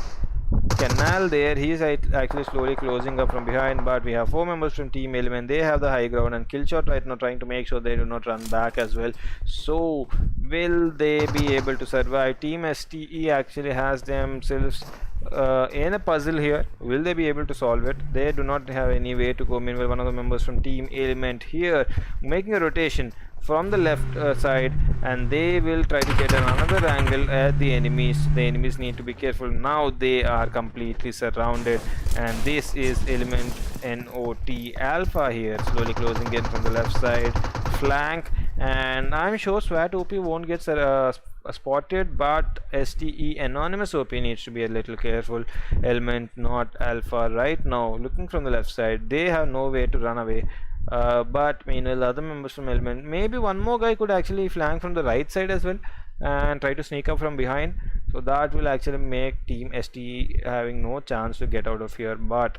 canal there. He is actually slowly closing up from behind, but we have 4 members from team Element. They have the high ground, and Killshot right now trying to make sure they do not run back as well. So will they be able to survive? Team STE actually has themselves in a puzzle here. Will they be able to solve it? They do not have any way to go. Meanwhile, one of the members from team Element here making a rotation from the left side, and they will try to get another angle at the enemies. The enemies need to be careful. Now they are completely surrounded, and this is Element NOT Alpha here slowly closing in from the left side flank, and I'm sure SWAT OP won't get spotted, but STE anonymous OP needs to be a little careful. Element not alpha right now, looking from the left side, they have no way to run away. But meanwhile other members from Element, maybe one more guy could actually flank from the right side as well and try to sneak up from behind, so that will actually make team STE having no chance to get out of here. But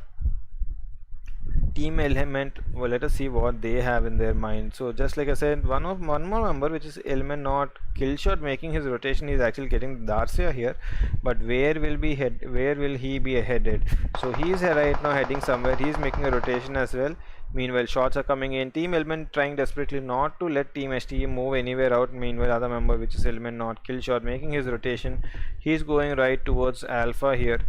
team Element, well, let us see what they have in their mind. So just like I said, one more member, which is Element not Killshot, making his rotation. Is actually getting Darcia here, but where will he be headed? So he is right now heading somewhere. He is making a rotation as well. Meanwhile shots are coming in. Team Element trying desperately not to let team STE move anywhere out. Meanwhile other member, which is Element not Killshot, making his rotation. He is going right towards Alpha here,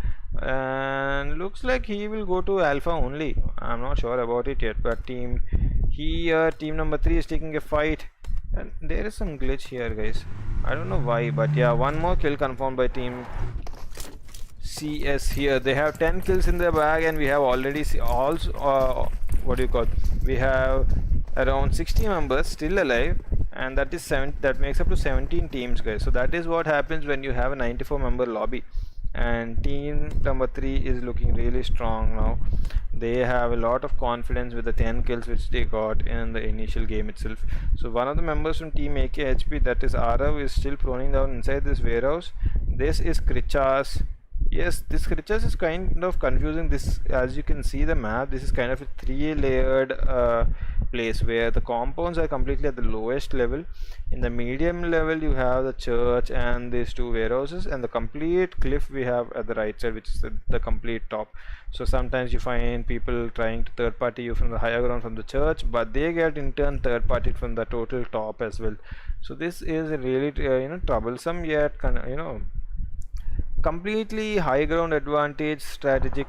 and looks like he will go to Alpha only. I'm not sure about it yet, but team number 3 is taking a fight, and there is some glitch here, guys. I don't know why, but yeah, one more kill confirmed by team CS here. They have 10 kills in their bag, and we have already also we have around 60 members still alive, and that is that makes up to 17 teams, guys. So that is what happens when you have a 94 member lobby. And team number 3 is looking really strong now. They have a lot of confidence with the 10 kills which they got in the initial game itself. So one of the members from team AKHP, that is Arav, is still proning down inside this warehouse. This is Krichas. Yes, this Krichas is kind of confusing. This, as you can see the map, this is kind of a 3-layered place where the compounds are completely at the lowest level. In the medium level you have the church and these 2 warehouses, and the complete cliff we have at the right side, which is the complete top. So sometimes you find people trying to third party you from the higher ground from the church, but they get in turn third partied from the total top as well. So this is really troublesome, yet completely high ground advantage strategic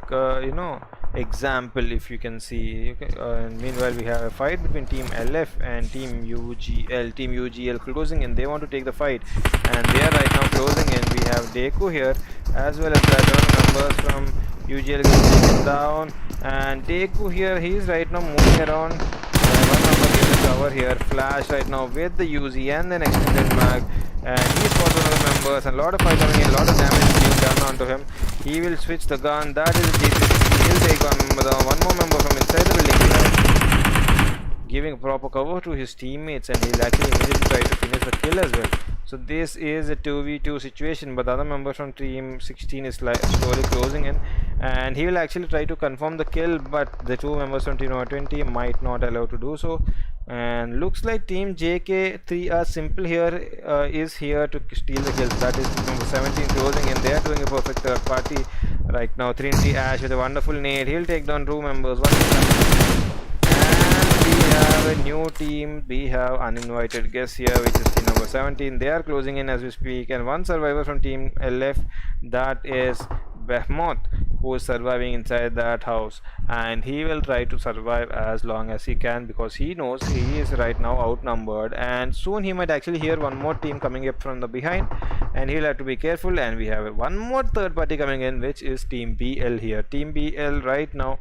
example, if you can see. And meanwhile we have a fight between team LF and team UGL closing in. They want to take the fight, and they are right now closing in. We have Deku here as well as the numbers from UGL getting taken down, and Deku here, he is right now moving around. One number getting cover here, Flash right now with the UZ and then extended mag, and he spotted one of the members, and a lot of fire coming in, a lot of damage being done onto him. He will switch the gun. That is a G360. He'll take one more member from inside the building behind, giving proper cover to his teammates, and he'll actually immediately try to finish the kill as well. So this is a 2v2 situation, but the other member from team 16 is slowly closing in, and he will actually try to confirm the kill, but the 2 members from team number 20 might not allow to do so. And looks like team JK3 are simple here, is here to steal the kills. That is number 17 closing in. They are doing a perfect third party right now. Trinity Ash with a wonderful nade. He'll take down 2 members. And we have a new team. We have uninvited guests here, which is team number 17. They are closing in as we speak, and one survivor from team LF, that is Behemoth, who is surviving inside that house, and he will try to survive as long as he can, because he knows he is right now outnumbered, and soon he might actually hear one more team coming up from the behind, and he'll have to be careful. And we have one more third party coming in, which is team BL here. Team BL right now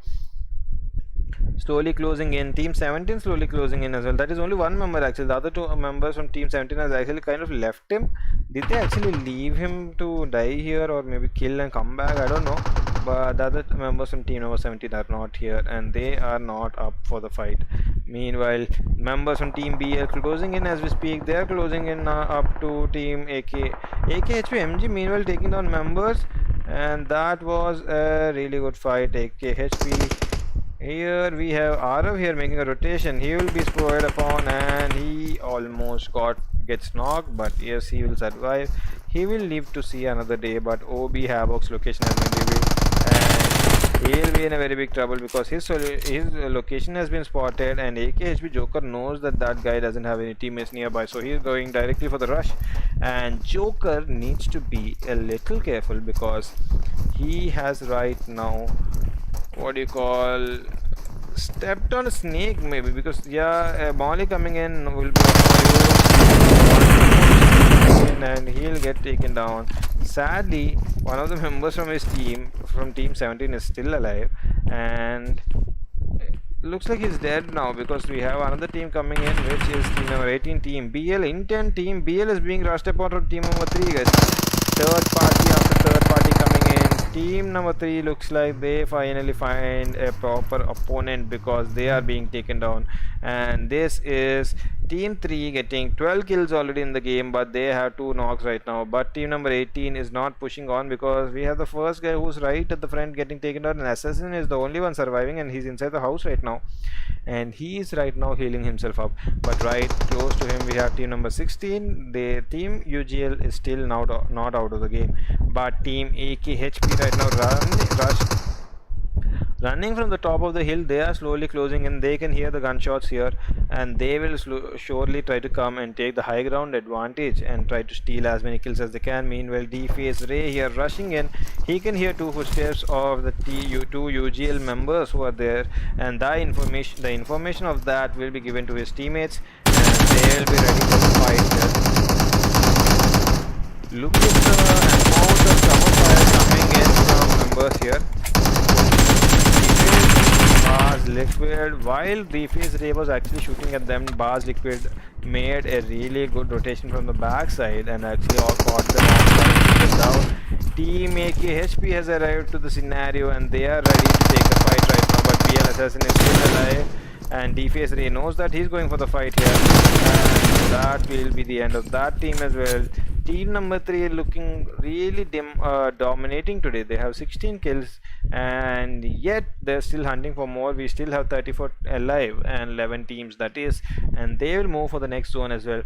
slowly closing in. Team 17 slowly closing in as well. That is only one member actually. The other 2 members from team 17 has actually kind of left him. Did they actually leave him to die here, or maybe kill and come back? I don't know. But the other members from team number 17 are not here, and they are not up for the fight. Meanwhile, members from team B are closing in as we speak. They are closing in up to team AKHP MG. Meanwhile, taking down members, and that was a really good fight. AKHP. Here we have Arav here making a rotation. He will be scored upon, and he almost gets knocked, but yes, he will survive. He will live to see another day, but OB Havok's location has been revealed, and he will be in a very big trouble because his location has been spotted, and AKHP Joker knows that that guy doesn't have any teammates nearby, so he is going directly for the rush. And Joker needs to be a little careful because he has right now, stepped on a snake maybe, because yeah, Molly coming in will be and he'll get taken down. Sadly, one of the members from his team, from team 17, is still alive, and looks like he's dead now, because we have another team coming in, which is team number 18, team BL. Intent team BL is being rushed upon from team number 3, guys. Third party after third party coming in. Team number 3 looks like they finally find a proper opponent, because they are being taken down. And this is team 3 getting 12 kills already in the game, but they have 2 knocks right now. But team number 18 is not pushing on, because we have the first guy who's right at the front getting taken down, and Assassin is the only one surviving, and he's inside the house right now, and he is right now healing himself up. But right close to him we have team number 16. The team UGL is still not out of the game, but team AKHP right now running from the top of the hill. They are slowly closing in. They can hear the gunshots here, and they will surely try to come and take the high ground advantage and try to steal as many kills as they can. Meanwhile, Deface Ray here rushing in. He can hear 2 footsteps of the two UGL members who are there, and the information of that will be given to his teammates, and they will be ready for the fight here. Look at the amount of cover fire coming in from members here. Bars Liquid, while Deface Ray was actually shooting at them, Bars Liquid made a really good rotation from the backside and actually all caught them off down. Team AKHP has arrived to the scenario, and they are ready to take the fight right now, but BL Assassin is still alive, and Deface Ray knows that he's going for the fight here, and that will be the end of that team as well. Team number 3 looking really dominating today. They have 16 kills, and yet they're still hunting for more. We still have 34 alive and 11 teams, that is, and they will move for the next zone as well.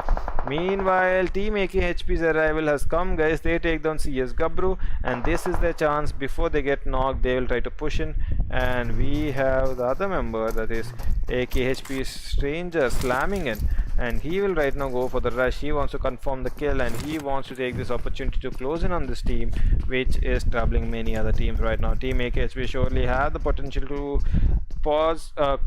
Meanwhile, team AKHP's arrival has come, guys. They take down CS Gabru, and this is their chance. Before they get knocked, they will try to push in, and we have the other member, that is AKHP's Stranger, slamming in, and he will right now go for the rush. He wants to confirm the kill, and he wants to take this opportunity to close in on this team, which is troubling many other teams right now. Team AKHP surely have the potential to cause a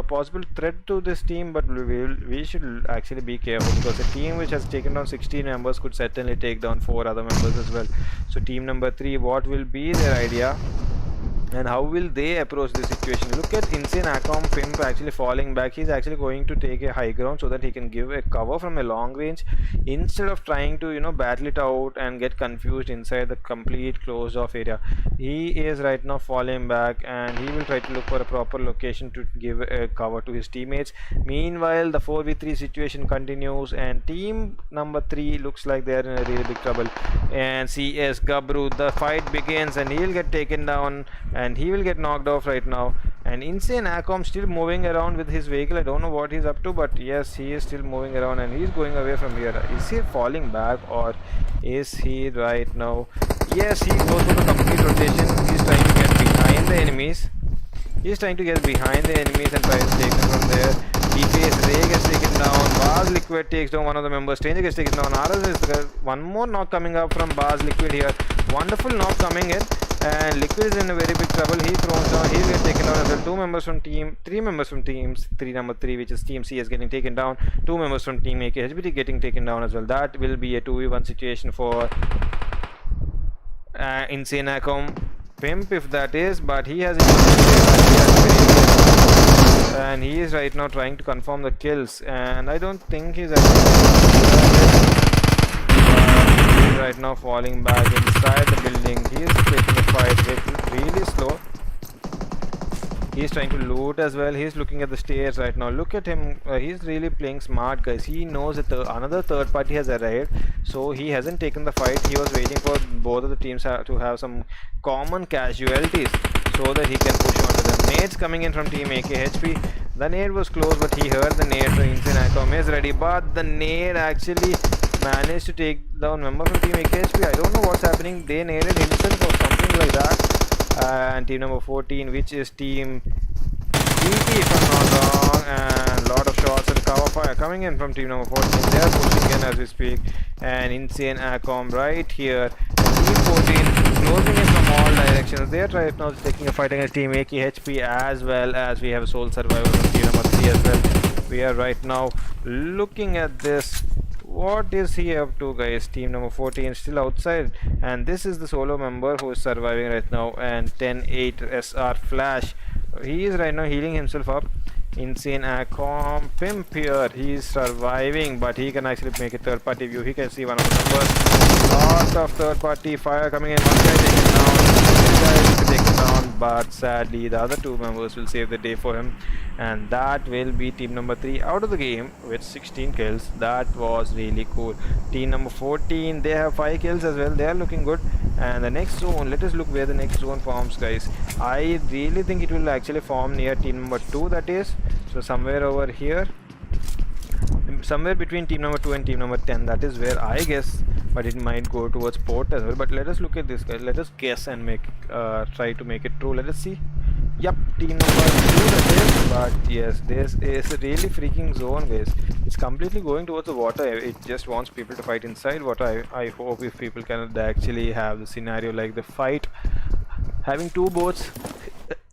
possible threat to this team, but we should actually be careful, because a team which has taken down 16 members could certainly take down 4 other members as well. So team number 3, what will be their idea, and how will they approach this situation? Look at Insane Acom Pimp actually falling back. He's actually going to take a high ground so that he can give a cover from a long range, instead of trying to battle it out and get confused inside the complete closed off area. He is right now falling back, and he will try to look for a proper location to give a cover to his teammates. Meanwhile, the 4v3 situation continues, and team number 3 looks like they are in a really big trouble. And CS Gabru, the fight begins, and he'll get taken down, and he will get knocked off right now. And Insane Acom still moving around with his vehicle. I don't know what he's up to, but yes, he is still moving around, and he's going away from here. Is he falling back, or is he right now? Yes, he goes for the complete rotation. He's trying to get behind the enemies. He's trying to get behind the enemies and try to take them from there. Deface Ray gets taken down. Bars Liquid takes down one of the members. Stranger gets taken down. RS is there. One more knock coming up from Bars Liquid here. Wonderful knock coming in. And Liquid is in a very big trouble. He throws down. He gets taken down as well. 2 members from team, 3 members from teams. 3 number 3, which is team C, is getting taken down. 2 members from team AKHBT getting taken down as well. That will be a 2v1 situation for Insane Acom Pimp, if that is, but he has and he is right now trying to confirm the kills, and I don't think he's right now falling back inside the building. He is taking the fight really slow. He's trying to loot as well. He's looking at the stairs right now. Look at him. He's really playing smart, guys. He knows that another third party has arrived, so he hasn't taken the fight. He was waiting for both of the teams to have some common casualties so that he can push on to them. Nades coming in from team AKHP. The nade was close, but he heard the nade. So Insane Acom is ready, but the nade actually managed to take down member from team AKHP. I don't know what's happening. They naded himself or something like that. And team number 14, which is team TT, if I'm not wrong, and lot of shots and cover fire coming in from team number 14. They are pushing in as we speak, and Insane Acom right here. Team 14 closing in from all directions. They are right now taking a fight against team AKHP, as well as we have a sole survivor from team number 3 as well. We are right now looking at this. What is he up to, guys? Team number 14 still outside, and this is the solo member who is surviving right now. And 10-8 SR flash He is right now healing himself up. Insane Acom Pimp here. He is surviving, but he can actually make a third party view. He can see one of the numbers. Lot of third party fire coming in. One guy taken down. This guy is taken down, but sadly the other two members will save the day for him. And that will be team number 3 out of the game with 16 kills. That was really cool. Team number 14, they have 5 kills as well. They are looking good. And the next zone, let us look where the next zone forms, guys. I really think it will actually form near team number 2, that is. So somewhere over here, somewhere between team number 2 and team number 10, that is where I guess, but it might go towards port as well. But let us look at this, guys. Let us guess and make try to make it true. Let us see. Yep, team number 2 that is, but yes, this is a really freaking zone, guys. It's completely going towards the water. It just wants people to fight inside water. I hope if people can actually have the scenario like the fight, having 2 boats,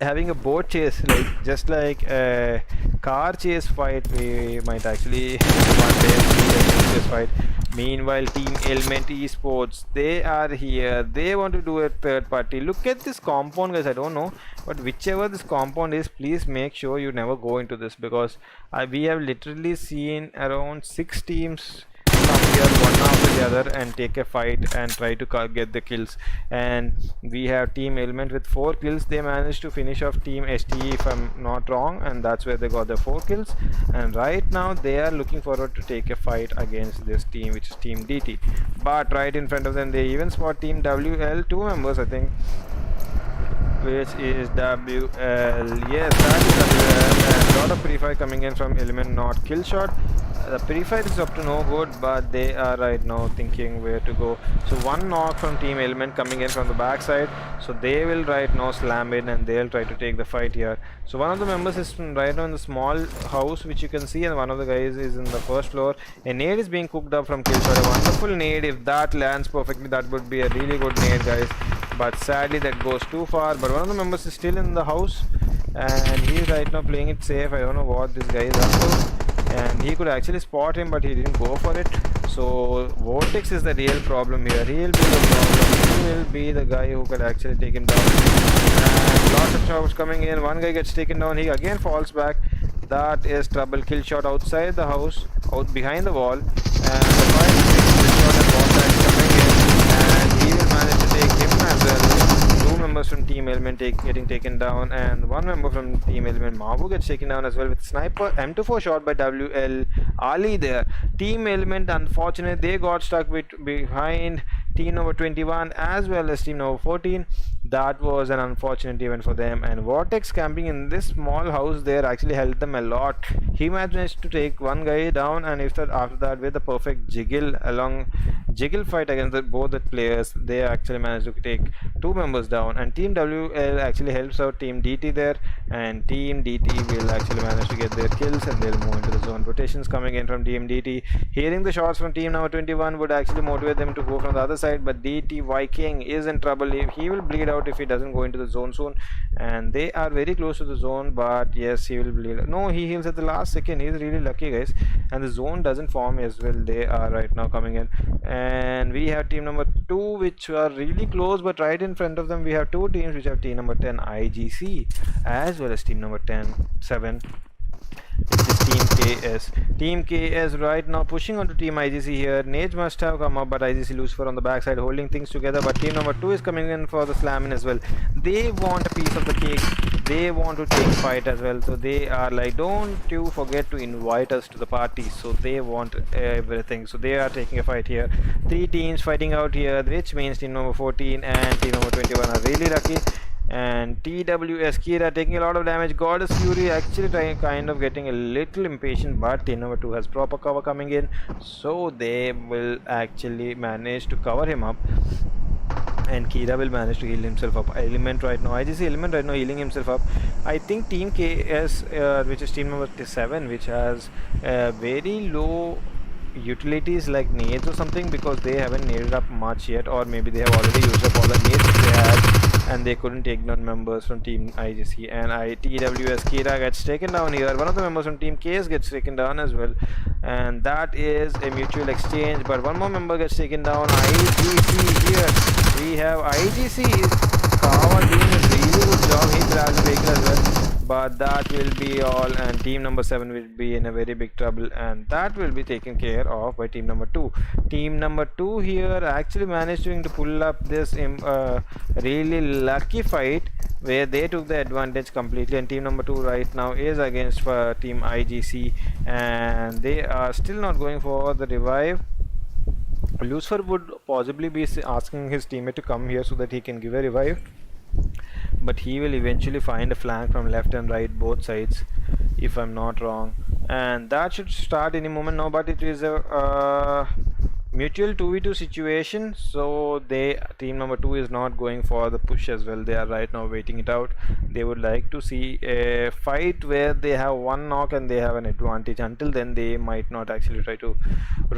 having a boat chase, like just like a car chase fight, we might actually one day see a chase fight. Meanwhile, Team Element Esports, they are here. They want to do a third party. Look at this compound, guys. I don't know, but whichever this compound is, please make sure you never go into this, because we have literally seen around 6 teams come here one after the other and take a fight and try to get the kills. And we have Team Element with 4 kills. They managed to finish off Team STE, if I'm not wrong, and that's where they got the 4 kills. And right now they are looking forward to take a fight against this team, which is Team DT. But right in front of them, they even spot Team WL, 2 members, I think, which is WL. Yes, that is WL. And a lot of pre-fire coming in from Element, not kill shot. The pre-fire is up to no good, but they are right now thinking where to go. So one knock from Team Element coming in from the backside, so they will right now slam in and they'll try to take the fight here. So one of the members is right now in the small house, which you can see, and one of the guys is in the first floor. A nade is being cooked up from kill shot. A wonderful nade. If that lands perfectly, that would be a really good nade, guys. But sadly that goes too far. But one of the members is still in the house and he is right now playing it safe. I don't know what this guy is up to, and he could actually spot him, but he didn't go for it. So Vortex is the real problem here. He will be the problem. He will be the guy who could actually take him down. And lots of shots coming in. One guy gets taken down. He again falls back. That is trouble. Kill shot outside the house, out behind the wall. And the fight kill shot and Vortex coming in, and he will manage to take him as well. 2 members from Team Element getting taken down, and 1 member from Team Element, Mabu, gets taken down as well with sniper M24 shot by WL Ali there. Team Element, unfortunately, they got stuck behind team number 21 as well as team number 14. That was an unfortunate event for them, and Vortex camping in this small house there actually helped them a lot. He managed to take 1 guy down, and after that with a perfect jiggle fight against both the players, they actually managed to take 2 members down. And Team WL actually helps out Team DT there, and Team DT will actually manage to get their kills and they'll move into the zone. Rotations coming in from Team DT. Hearing the shots from team number 21 would actually motivate them to go from the other side, but DT Viking is in trouble. He will bleed out if he doesn't go into the zone soon, and they are very close to the zone, but yes, he will bleed. No, he heals at the last second. He's really lucky, guys, and the zone doesn't form as well. They are right now coming in, and we have team number 2 which are really close, but right in front of them we have 2 teams which have team number 10 IGC as well as team number 7, which is Team KS. Team KS right now pushing onto Team IGC here. Nage must have come up, but IGC Lucifer on the backside holding things together. But team number 2 is coming in for the slam in as well. They want a piece of the cake. They want to take fight as well. So they are like, don't you forget to invite us to the party. So they want everything. So they are taking a fight here. 3 teams fighting out here, which means team number 14 and team number 21 are really lucky. And TWS Kira taking a lot of damage. Goddess Fury actually kind of getting a little impatient, but team number 2 has proper cover coming in, so they will actually manage to cover him up, and Kira will manage to heal himself up. Element right now, IGC Element right now healing himself up. I think Team KS, which is team number 7, which has very low utilities like nades or something, because they haven't naded up much yet, or maybe they have already used up all the nades that they had and they couldn't take down members from Team IGC. And TWS Kira gets taken down here. One of the members from Team KS gets taken down as well, and that is a mutual exchange, but 1 more member gets taken down. IGC here, we have IGC. Kawa doing a really good job. He grabs the vehicle as well. but that will be all, and team number 7 will be in a very big trouble, and that will be taken care of by team number 2. Team number 2 here actually managed to pull up this really lucky fight where they took the advantage completely, and team number 2 right now is against team IGC, and they are still not going for the revive. Lucifer would possibly be asking his teammate to come here so that he can give a revive, but he will eventually find a flank from left and right, both sides, if I'm not wrong, and that should start any moment now. But it is a mutual 2v2 situation, so team number 2 is not going for the push as well. They are right now waiting it out. They would like to see a fight where they have one knock and they have an advantage. Until then, they might not actually try to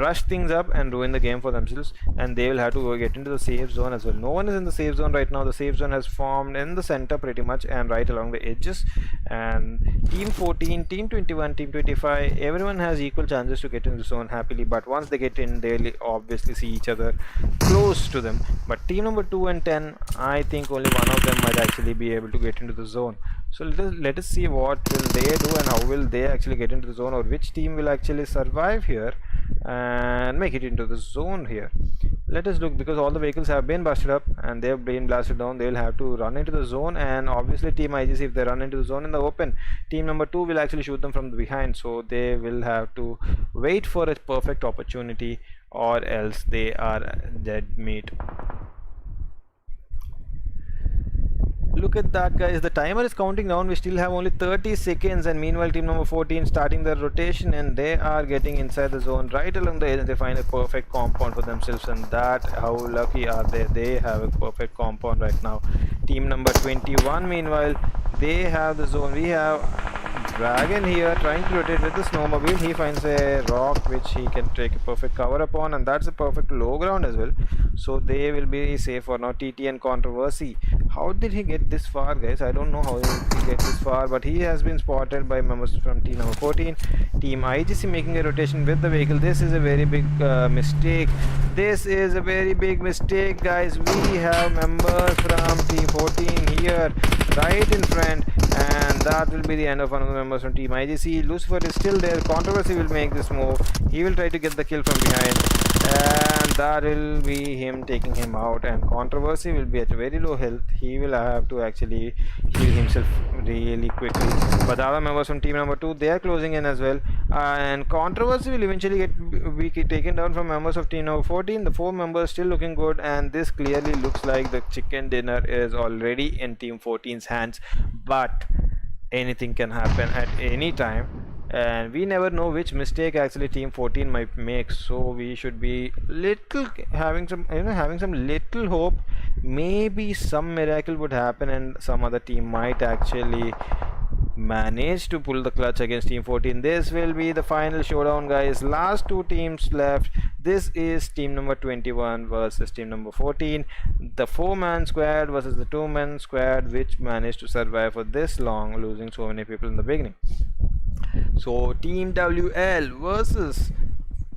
rush things up and ruin the game for themselves, and they will have to get into the safe zone as well. No one is in the safe zone right now. The safe zone has formed in the center pretty much and right along the edges, and team 14, team 21, team 25, everyone has equal chances to get into the zone happily, but once they get in, they'll obviously see each other close to them. But team number 2 and 10, I think only one of them might actually be able to get into the zone. So let us see what will they do and how will they actually get into the zone, or which team will actually survive here and make it into the zone here. Let us look, because all the vehicles have been busted up and they have been blasted down. They will have to run into the zone, and obviously team IGC, if they run into the zone in the open, team number 2 will actually shoot them from the behind, so they will have to wait for a perfect opportunity, or else they are dead meat. Look at that, guys. The timer is counting down. We still have only 30 seconds, and meanwhile team number 14 starting their rotation, and they are getting inside the zone right along the edge, and they find a perfect compound for themselves, and that, how lucky are they? They have a perfect compound right now. Team number 21, meanwhile, they have the zone. We have Dragon here trying to rotate with the snowmobile. He finds a rock which he can take a perfect cover upon, and that's a perfect low ground as well, so they will be safe for now. TTN Controversy, how did he get this far, guys? I don't know how he get this far, but he has been spotted by members from team number 14. Team IGC making a rotation with the vehicle. This is a very big mistake. This is a very big mistake, guys. We have members from team 14 here right in front, and that will be the end of one of the members from team IGC. Lucifer is still there. Controversy will make this move. He will try to get the kill from behind, and that will be him taking him out, and Controversy will be at very low health. He will have to actually heal himself really quickly, but the other members from team number 2, they are closing in as well, and Controversy will eventually be taken down from members of team number 14. The 4 members still looking good, and this clearly looks like the chicken dinner is already in team 14's hands, but anything can happen at any time, and we never know which mistake actually team 14 might make, so we should be little having some little hope. Maybe some miracle would happen and some other team might actually manage to pull the clutch against team 14. This will be the final showdown, guys. Last 2 teams left. This is team number 21 versus team number 14, the 4-man squad versus the 2-man squad, which managed to survive for this long, losing so many people in the beginning. So team WL versus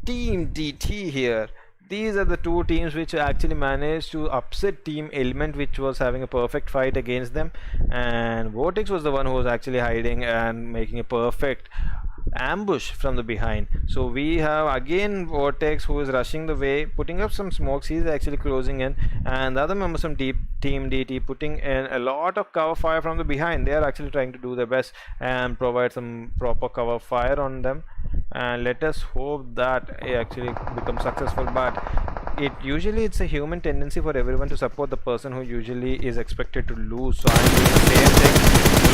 team DT here. These are the 2 teams which actually managed to upset team Element, which was having a perfect fight against them, and Vortex was the one who was actually hiding and making a perfect ambush from the behind. So we have again Vortex, who is rushing the way, putting up some smokes. He's actually closing in, and the other members from team DT putting in a lot of cover fire from the behind. They are actually trying to do their best and provide some proper cover fire on them, and let us hope that it actually becomes successful. But it's a human tendency for everyone to support the person who usually is expected to lose. So I'm doing the same thing.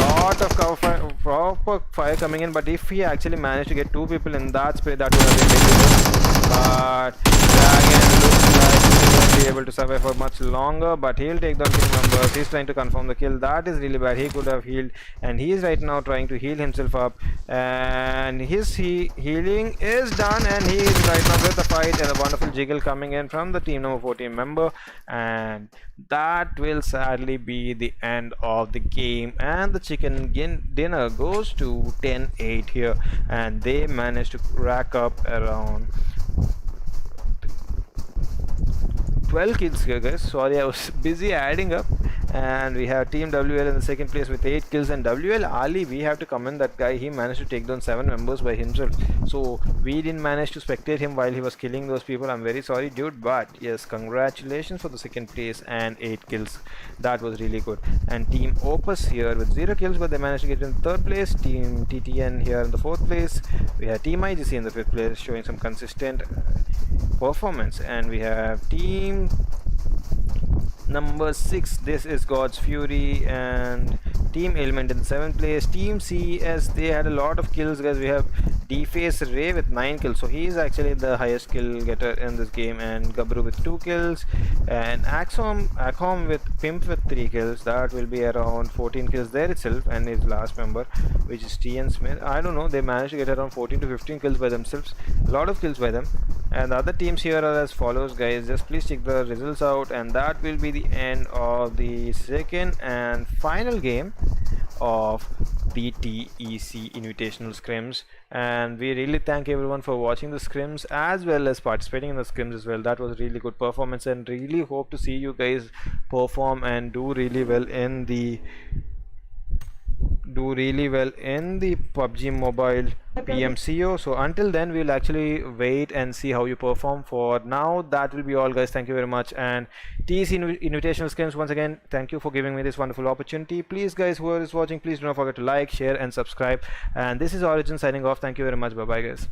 Lot of cover fire, proper fire coming in, but if he actually managed to get 2 people in that space, that would have been really good. But Dragon looks like he won't be able to survive for much longer, but he'll take down team members. He's trying to confirm the kill. That is really bad. He could have healed, and he is right now trying to heal himself up, and his healing is done, and he is right now with the fight, and a wonderful jiggle coming in from the team number 14 member, and that will sadly be the end of the game, and the chicken dinner goes to 10-8 here, and they managed to rack up around 12 kills here, guys. Sorry, I was busy adding up, And we have Team WL in the second place with 8 kills. And WL Ali, we have to commend that guy. He managed to take down 7 members by himself. So we didn't manage to spectate him while he was killing those people. I'm very sorry, dude. But yes, congratulations for the second place and 8 kills. That was really good. And Team Opus here with 0 kills, but they managed to get in third place. Team TTN here in the fourth place. We have Team IGC in the fifth place, showing some consistent performance. And we have Team number 6, this is God's Fury, and Team Element in the 7th place. Team CS, they had a lot of kills, guys. We have Deface Ray with 9 kills, so he is actually the highest kill getter in this game, and Gabru with 2 kills, and Akom with Pimp with 3 kills. That will be around 14 kills there itself. And his last member, which is TN Smith, I don't know, they managed to get around 14 to 15 kills by themselves. A lot of kills by them. And the other teams here are as follows, guys. Just please check the results out, and that will be the end of the second and final game of the TEC Invitational Scrims. And we really thank everyone for watching the Scrims as well as participating in the Scrims as well. That was really good performance, and really hope to see you guys perform and do really well in the PUBG Mobile PMCO. So until then, we'll actually wait and see how you perform. For now, that will be all, guys. Thank you very much. And TEC Invitational Scrims, once again, thank you for giving me this wonderful opportunity. Please, guys, whoever is watching, please do not forget to like, share and subscribe. And this is Origin signing off. Thank you very much. Bye bye, guys.